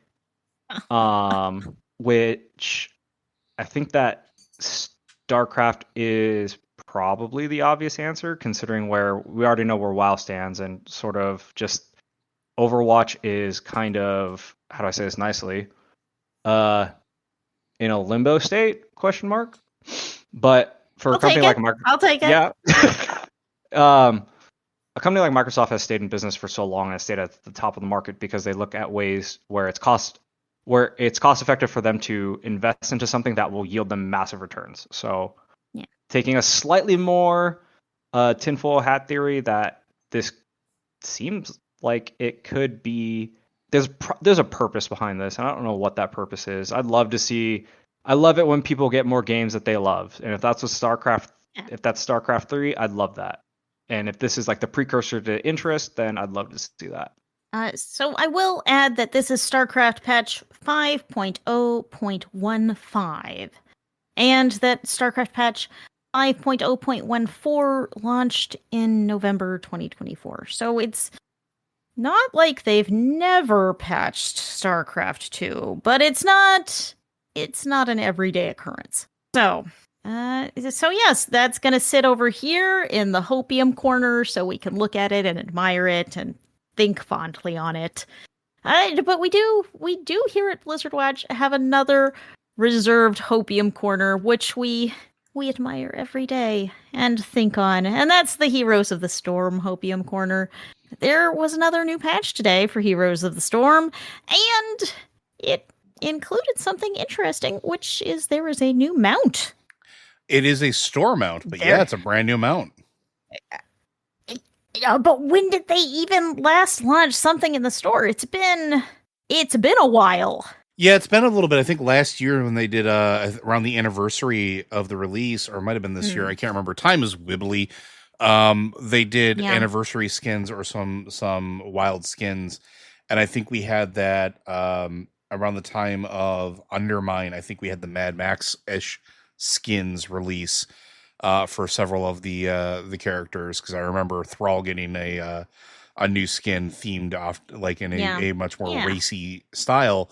which I think that StarCraft is probably the obvious answer, considering where we already know where WoW stands, and sort of just Overwatch is kind of, how do I say this nicely, in a limbo state, ? But for a company like Microsoft, I'll take it. Yeah. A company like Microsoft has stayed in business for so long and has stayed at the top of the market because they look at ways where it's cost effective for them to invest into something that will yield them massive returns. So taking a slightly more tinfoil hat theory that this seems like it could be, there's a purpose behind this, and I don't know what that purpose is. I love it when people get more games that they love, and if that's what if that's StarCraft 3, I'd love that. And if this is like the precursor to interest, then I'd love to see that. So I will add that this is StarCraft patch 5.0.15, and that StarCraft patch 5.0.14 launched in November 2024. So it's not like they've never patched StarCraft 2, but it's not an everyday occurrence. So yes, that's going to sit over here in the hopium corner so we can look at it and admire it and think fondly on it. But we do here at Blizzard Watch have another reserved hopium corner, which we admire every day and think on, and that's the Heroes of the Storm hopium corner. There was another new patch today for Heroes of the Storm, and it included something interesting, which is there is a new mount. It is a store mount, but yeah, it's a brand new mount. But when did they even last launch something in the store? It's been a while. Yeah, it's been a little bit. I think last year when they did around the anniversary of the release, or it might have been this year, I can't remember. Time is wibbly. They did anniversary skins or some wild skins, and I think we had that around the time of Undermine. I think we had the Mad Max-ish skins release for several of the characters, because I remember Thrall getting a new skin themed off like in a much more racy style.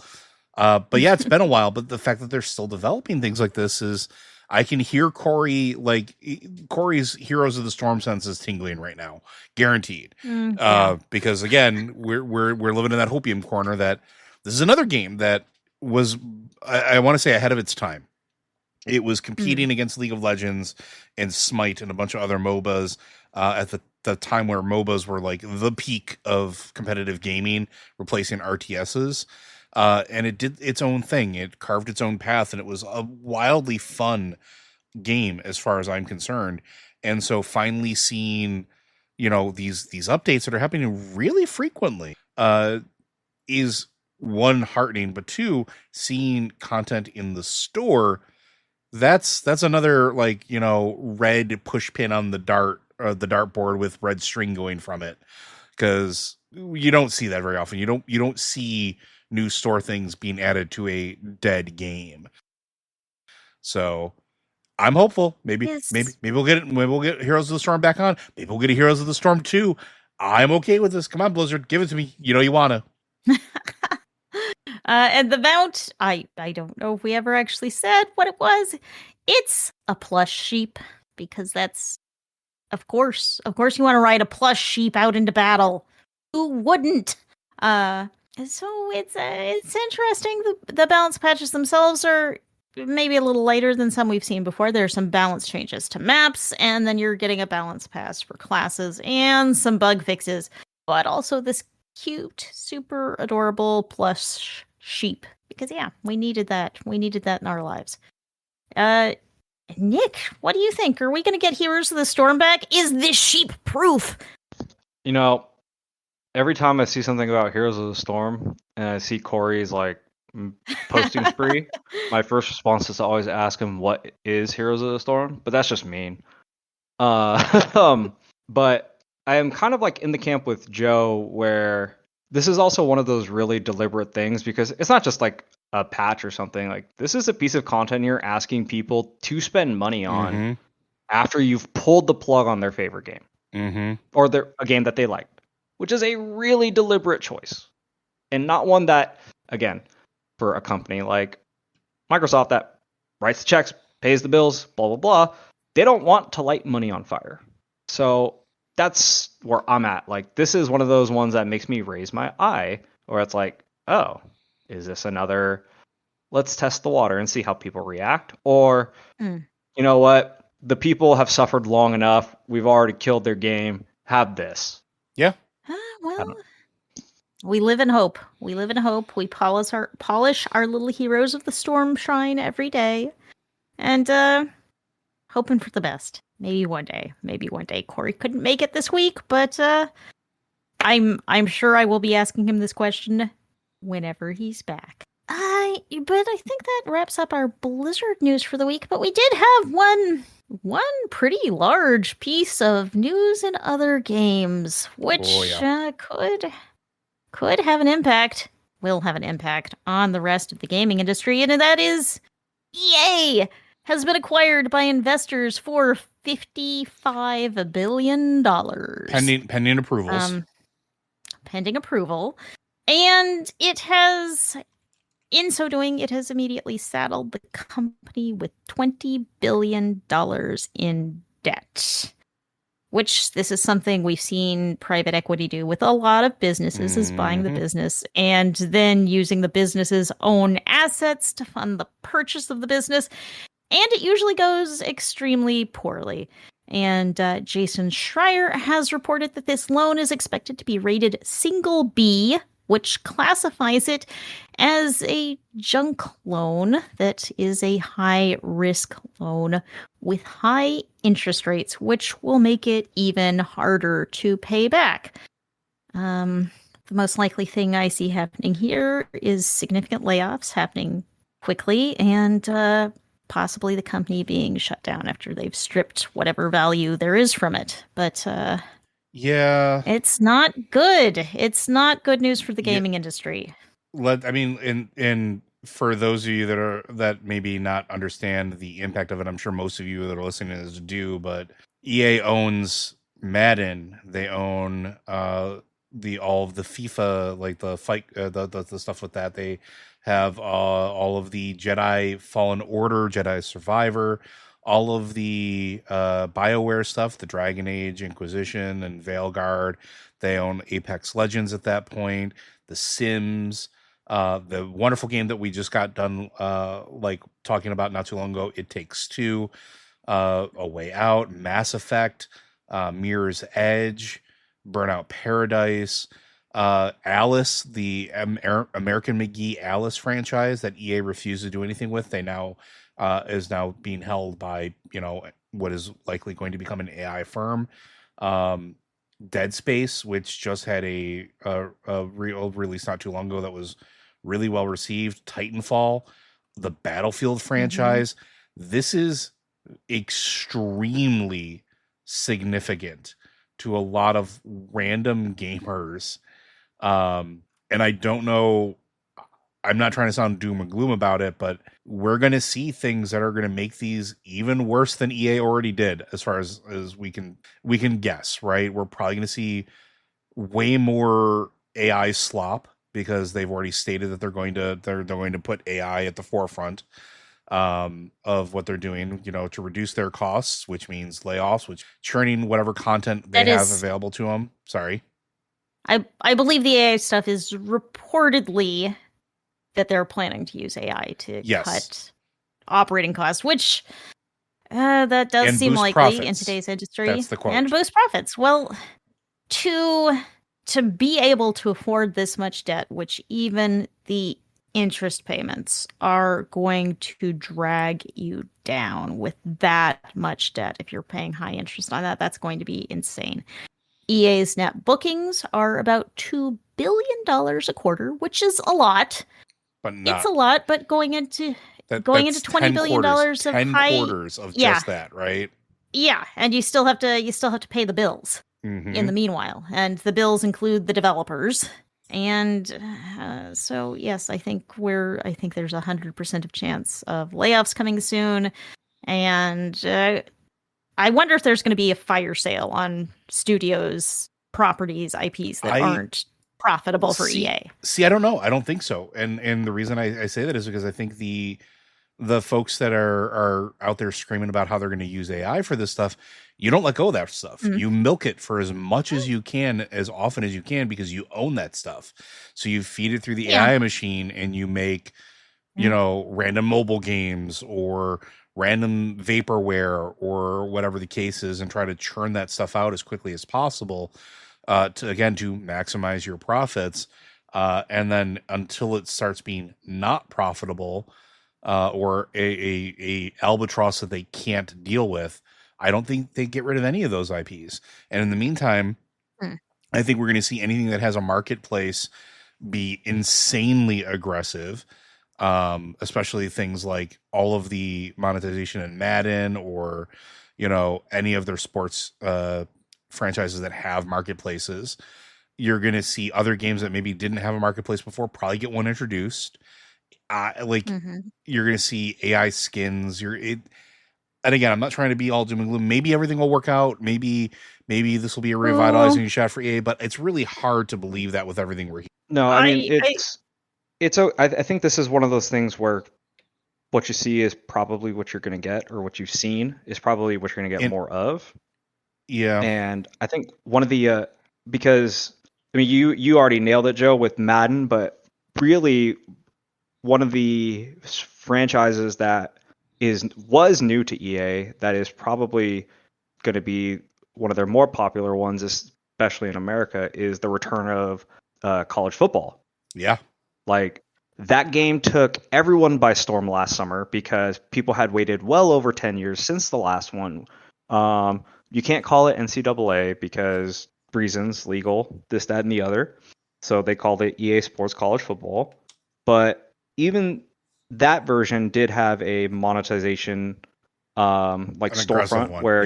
But yeah, it's been a while. But the fact that they're still developing things like this is, I can hear Corey's Heroes of the Storm senses tingling right now, guaranteed. Because again, we're living in that hopium corner. That this is another game that was, I want to say, ahead of its time. It was competing against League of Legends and Smite and a bunch of other MOBAs at the time where MOBAs were like the peak of competitive gaming, replacing RTSs. And it did its own thing. It carved its own path, and it was a wildly fun game as far as I'm concerned. And so finally seeing, these updates that are happening really frequently is one, heartening, but two, seeing content in the store. That's another, like, red push pin on the dartboard with red string going from it, because you don't see that very often. You don't see new store things being added to a dead game. So I'm hopeful. Maybe we'll get it. Maybe we'll get Heroes of the Storm back on. Maybe we'll get a Heroes of the Storm 2. I'm okay with this. Come on, Blizzard, give it to me. You know you wanna. And the mount, I don't know if we ever actually said what it was. It's a plush sheep, because that's, of course you want to ride a plush sheep out into battle. Who wouldn't? So it's interesting. The balance patches themselves are maybe a little lighter than some we've seen before. There are some balance changes to maps, and then you're getting a balance pass for classes and some bug fixes, but also this cute, super adorable plush sheep, because we needed that in our lives. Nick, what do you think? Are we going to get Heroes of the Storm back? Is this sheep proof? Every time I see something about Heroes of the Storm and I see Corey's like posting spree, my first response is to always ask him what is Heroes of the Storm, but that's just mean. But I am kind of like in the camp with Joe, where this is also one of those really deliberate things, because it's not just like a patch or something. Like, this is a piece of content you're asking people to spend money on after you've pulled the plug on their favorite game, or a game that they liked, which is a really deliberate choice, and not one that, again, for a company like Microsoft that writes the checks, pays the bills, blah blah blah, they don't want to light money on fire. So that's where I'm at. Like, this is one of those ones that makes me raise my eye, or it's like, oh, is this another, let's test the water and see how people react? Or, you know what? The people have suffered long enough. We've already killed their game. Have this. Yeah. Well, we live in hope. We polish our little Heroes of the Storm shrine every day. And hoping for the best. Maybe one day. Corey couldn't make it this week, but I'm sure I will be asking him this question whenever he's back. But I think that wraps up our Blizzard news for the week. But we did have one pretty large piece of news in other games, which could have an impact. Will have an impact on the rest of the gaming industry, and that is EA has been acquired by investors for $55 billion. Pending approvals. Pending approval. And in so doing, it has immediately saddled the company with $20 billion in debt. Which, this is something we've seen private equity do with a lot of businesses, is buying the business and then using the business's own assets to fund the purchase of the business. And it usually goes extremely poorly. And Jason Schreier has reported that this loan is expected to be rated single B, which classifies it as a junk loan that is a high-risk loan with high interest rates, which will make it even harder to pay back. The most likely thing I see happening here is significant layoffs happening quickly, and possibly the company being shut down after they've stripped whatever value there is from it. But it's not good. It's not good news for the gaming industry. And for those of you that maybe not understand the impact of it, I'm sure most of you that are listening to this do, but EA owns Madden. They own all of the FIFA, like the fight, the stuff with that. They have all of the Jedi Fallen Order, Jedi Survivor, all of the BioWare stuff, the Dragon Age Inquisition and Veilguard. They own Apex Legends at that point, The Sims, The wonderful game that we just got done like talking about not too long ago, It Takes Two, A Way Out, Mass Effect, Mirror's Edge, Burnout Paradise, Alice, the American McGee Alice franchise that EA refused to do anything with. They now is now being held by, you know, what is likely going to become an AI firm. Dead Space, which just had a real release not too long ago that was really well received. Titanfall, the Battlefield franchise. This is extremely significant to a lot of random gamers. And I don't know, I'm not trying to sound doom and gloom about it, but we're going to see things that are going to make these even worse than EA already did, as far as we can guess, right? We're probably going to see way more AI slop because they've already stated that they're going to put AI at the forefront of what they're doing, you know, to reduce their costs, which means layoffs, which churning whatever content they have available to them. Sorry. I believe the AI stuff is reportedly that they're planning to use AI to cut operating costs, which that does and seem likely profits in today's industry. That's the quote. And boost profits. Well, to be able to afford this much debt, which even the interest payments are going to drag you down with that much debt. If you're paying high interest on that, that's going to be insane. EA's net bookings are about $2 billion a quarter, which is a lot. But not, it's a lot, but going into $20 billion of 10 quarters of just that, right? Yeah, and you still have to pay the bills in the meanwhile, and the bills include the developers. And so yes, I think there's 100% of chance of layoffs coming soon, and I wonder if there's going to be a fire sale on studios, properties, IPs that aren't profitable for EA. See, I don't know. I don't think so. And the reason I say that is because I think the folks that are out there screaming about how they're going to use AI for this stuff, you don't let go of that stuff. You milk it for as much as you can, as often as you can, because you own that stuff. So you feed it through the AI machine, and you make, you know, random mobile games or random vaporware or whatever the case is, and try to churn that stuff out as quickly as possible to maximize your profits. And then until it starts being not profitable, or a albatross that they can't deal with, I don't think they get rid of any of those IPs. And in the meantime, I think we're going to see anything that has a marketplace be insanely aggressive, especially things like all of the monetization in Madden, or, you know, any of their sports franchises that have marketplaces. You're going to see other games that maybe didn't have a marketplace before probably get one introduced. You're going to see AI skins. And again, I'm not trying to be all doom and gloom. Maybe everything will work out. Maybe this will be a revitalizing shot for EA, but it's really hard to believe that with everything we're hearing. No, I mean, I think this is one of those things where what you see is probably what you're going to get, or what you've seen is probably what you're going to get more of. Yeah. And I think one of the, because, I mean, you already nailed it, Joe, with Madden, but really one of the franchises that was new to EA that is probably going to be one of their more popular ones, especially in America, is the return of college football. Yeah. Like, that game took everyone by storm last summer because people had waited well over 10 years since the last one. You can't call it NCAA because reasons, legal, this, that, and the other. So they called it EA Sports College Football. But even that version did have a monetization storefront where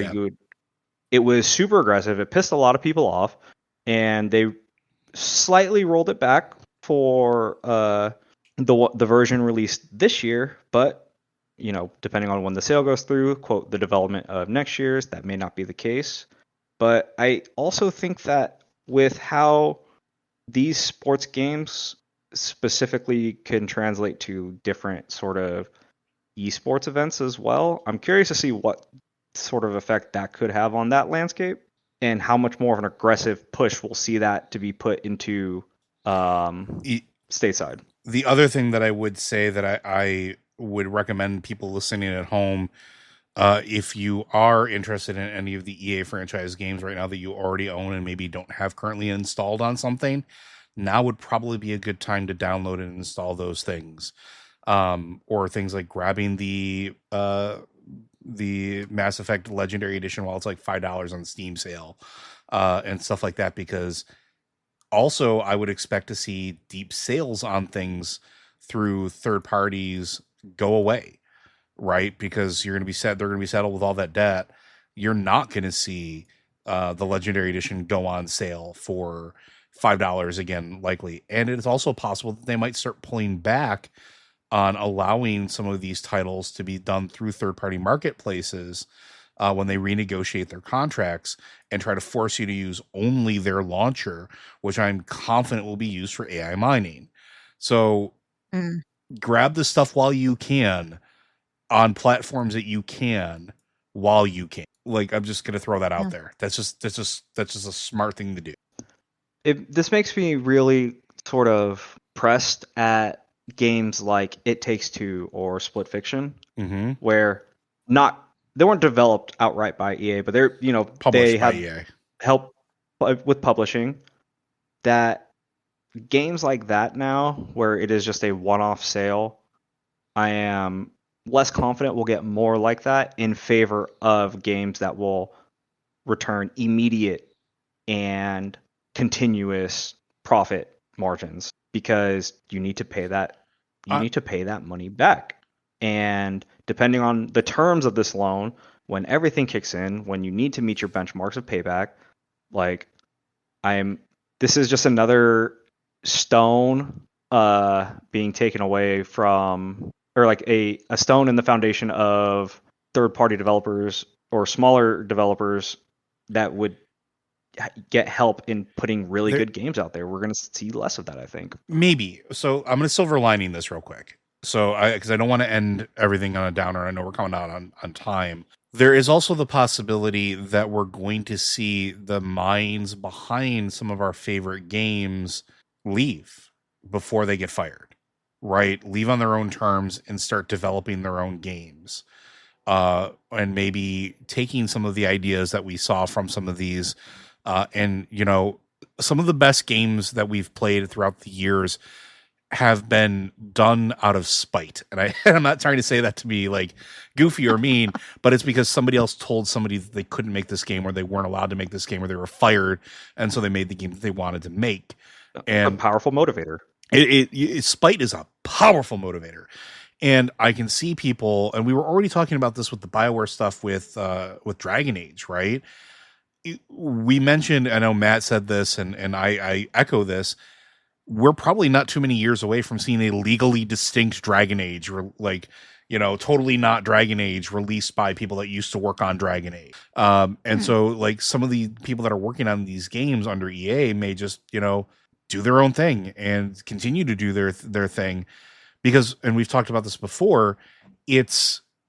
it was super aggressive. It pissed a lot of people off, and they slightly rolled it back for the version released this year. But, you know, depending on when the sale goes through, quote, the development of next year's, that may not be the case. But I also think that with how these sports games specifically can translate to different sort of esports events as well, I'm curious to see what sort of effect that could have on that landscape, and how much more of an aggressive push we'll see that to be put into stateside. The other thing that I would say that I would recommend people listening at home, if you are interested in any of the EA franchise games right now that you already own and maybe don't have currently installed on something, now would probably be a good time to download and install those things. Or things like grabbing the Mass Effect Legendary Edition while it's like $5 on Steam sale, and stuff like that, because also I would expect to see deep sales on things through third parties go away, right? Because they're going to be settled with all that debt. You're not going to see the Legendary Edition go on sale for $5 again, likely. And it is also possible that they might start pulling back on allowing some of these titles to be done through third-party marketplaces when they renegotiate their contracts and try to force you to use only their launcher, which I'm confident will be used for AI mining. So grab the stuff while you can on platforms that you can while you can. Like, I'm just going to throw that out there. That's just a smart thing to do. This makes me really sort of pressed at games like It Takes Two or Split Fiction, where they weren't developed outright by EA, but they're Published they by have EA. help with publishing. That games like that now, where it is just a one-off sale, I am less confident we'll get more like that in favor of games that will return immediate and continuous profit margins, because you need to pay that money back. And depending on the terms of this loan, when everything kicks in, when you need to meet your benchmarks of payback, like this is just another stone being taken away from, or like a stone in the foundation of third-party developers or smaller developers that would get help in putting really good games out there. We're going to see less of that, I think. Maybe. So I'm going to silver lining this real quick. So because I don't want to end everything on a downer. I know we're coming out on time. There is also the possibility that we're going to see the minds behind some of our favorite games leave before they get fired, right? Leave on their own terms and start developing their own games. And maybe taking some of the ideas that we saw from some of these, and some of the best games that we've played throughout the years have been done out of spite. And I'm not trying to say that to be like goofy or mean, but it's because somebody else told somebody that they couldn't make this game, or they weren't allowed to make this game, or they were fired. And so they made the game that they wanted to make. And a powerful motivator. Spite is a powerful motivator. And I can see people, and we were already talking about this with the BioWare stuff with Dragon Age, right? We mentioned, I know Matt said this, and I echo this. We're probably not too many years away from seeing a legally distinct Dragon Age, or totally not Dragon Age, released by people that used to work on Dragon Age. And so like some of the people that are working on these games under EA may just, do their own thing and continue to do their thing, because, and we've talked about this before,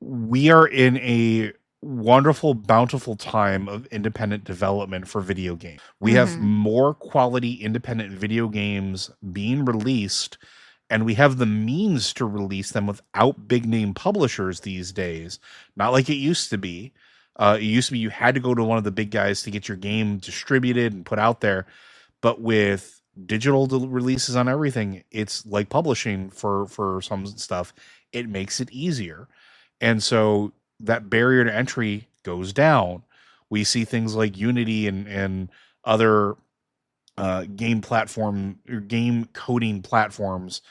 we are in a wonderful, bountiful time of independent development for video games. We have more quality independent video games being released, and we have the means to release them without big name publishers these days. Not like it used to be. It used to be you had to go to one of the big guys to get your game distributed and put out there. But with digital releases on everything, it's like publishing for some stuff. It makes it easier. And so that barrier to entry goes down. We see things like Unity and other game coding platforms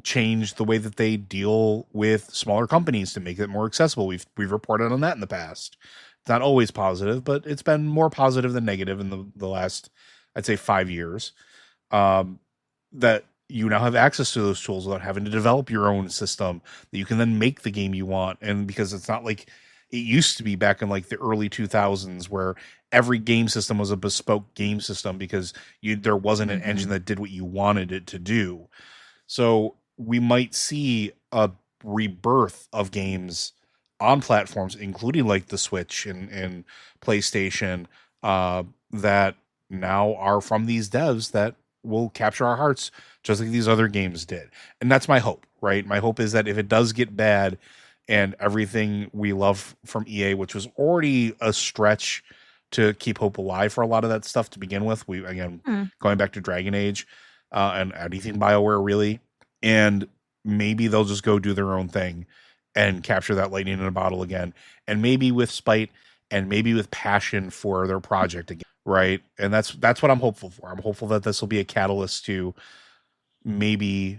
change the way that they deal with smaller companies to make it more accessible. We've reported on that in the past. It's not always positive, but it's been more positive than negative in the last, I'd say, 5 years. That you now have access to those tools without having to develop your own system, that you can then make the game you want. And because it's not like it used to be back in like the early 2000s, where every game system was a bespoke game system because there wasn't an engine that did what you wanted it to do. So we might see a rebirth of games on platforms, including like the Switch and PlayStation, that now are from these devs that will capture our hearts just like these other games did. And that's my hope, right? My hope is that if it does get bad and everything we love from EA, which was already a stretch to keep hope alive for a lot of that stuff to begin with. We, again, going back to Dragon Age and anything BioWare really, and maybe they'll just go do their own thing and capture that lightning in a bottle again. And maybe with spite and maybe with passion for their project again. Right. And that's what I'm hopeful for. I'm hopeful that this will be a catalyst to maybe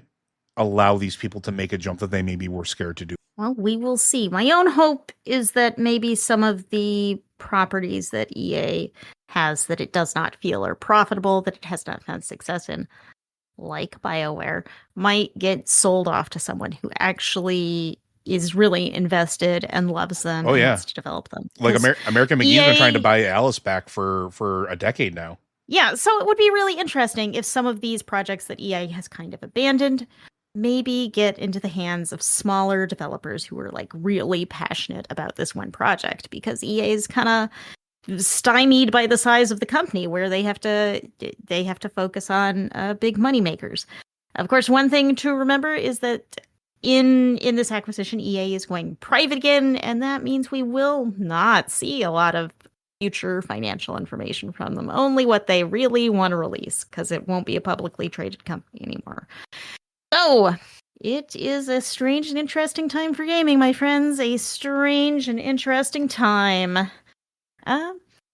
allow these people to make a jump that they maybe were scared to do. Well, we will see. My own hope is that maybe some of the properties that EA has that it does not feel are profitable, that it has not found success in, like BioWare, might get sold off to someone who actually is really invested and loves them and wants to develop them. Like American McGee's been trying to buy Alice back for a decade now. Yeah, so it would be really interesting if some of these projects that EA has kind of abandoned maybe get into the hands of smaller developers who are like really passionate about this one project, because EA is kind of stymied by the size of the company, where they have to focus on big money makers. Of course, one thing to remember is that in this acquisition, EA is going private again, and that means we will not see a lot of future financial information from them, only what they really want to release, because it won't be a publicly traded company anymore. So, it is a strange and interesting time for gaming, my friends. A strange and interesting time.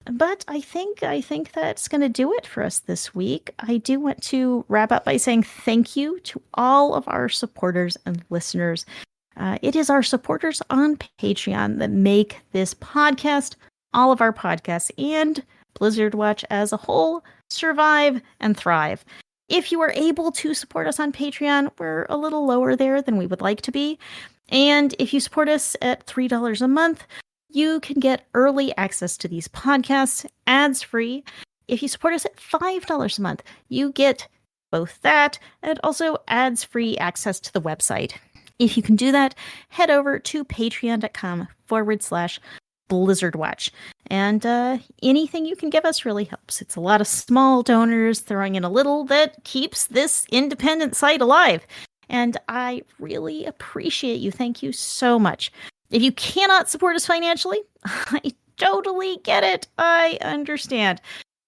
But I think that's going to do it for us this week. I do want to wrap up by saying thank you to all of our supporters and listeners. It is our supporters on Patreon that make this podcast, all of our podcasts, and Blizzard Watch as a whole survive and thrive. If you are able to support us on Patreon, we're a little lower there than we would like to be. And if you support us at $3 a month, you can get early access to these podcasts, ads-free. If you support us at $5 a month, you get both that and also ads-free access to the website. If you can do that, head over to patreon.com/BlizzardWatch. And anything you can give us really helps. It's a lot of small donors throwing in a little that keeps this independent site alive. And I really appreciate you. Thank you so much. If you cannot support us financially, I totally get it. I understand.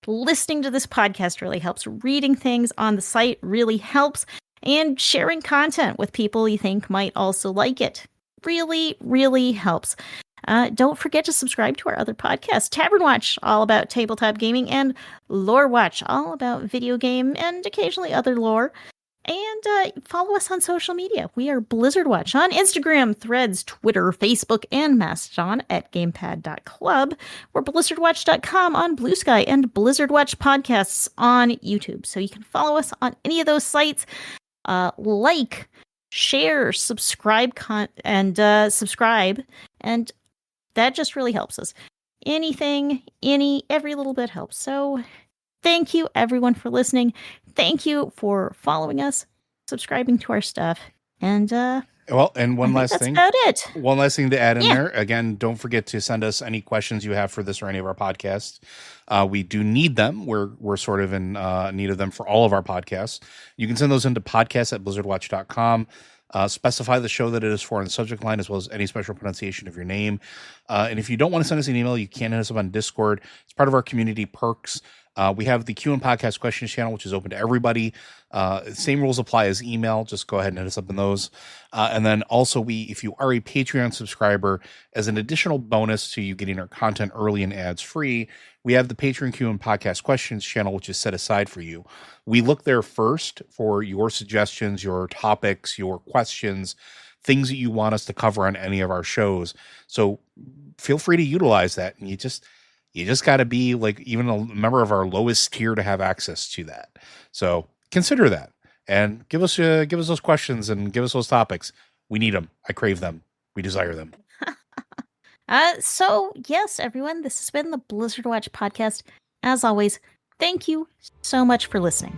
Listening to this podcast really helps. Reading things on the site really helps. And sharing content with people you think might also like it really, really helps. Don't forget to subscribe to our other podcasts, Tavern Watch, all about tabletop gaming, and Lore Watch, all about video game and occasionally other lore. And follow us on social media. We are Blizzard Watch on Instagram, Threads, Twitter, Facebook, and Mastodon at gamepad.club. We're blizzardwatch.com on Blue Sky, and Blizzard Watch podcasts on YouTube. So you can follow us on any of those sites. Like, share, subscribe, subscribe, and that just really helps us. Every little bit helps. So thank you, everyone, for listening. Thank you for following us, subscribing to our stuff, and one last thing. That's about it. One last thing to add in there. Again, don't forget to send us any questions you have for this or any of our podcasts. We do need them. We're sort of in need of them for all of our podcasts. You can send those into podcasts@blizzardwatch.com. Specify the show that it is for in the subject line, as well as any special pronunciation of your name. And if you don't want to send us an email, you can hit us up on Discord. It's part of our community perks. We have the Q and Podcast questions channel, which is open to everybody. Same rules apply as email. Just go ahead and hit us up in those. And then also, if you are a Patreon subscriber, as an additional bonus to you getting our content early and ads free, we have the Patreon Q and Podcast questions channel, which is set aside for you. We look there first for your suggestions, your topics, your questions, things that you want us to cover on any of our shows. So feel free to utilize that. And you just got to be like even a member of our lowest tier to have access to that. So consider that and give us those questions and give us those topics. We need them. I crave them. We desire them. So yes, everyone, this has been the Blizzard Watch podcast. As always, thank you so much for listening.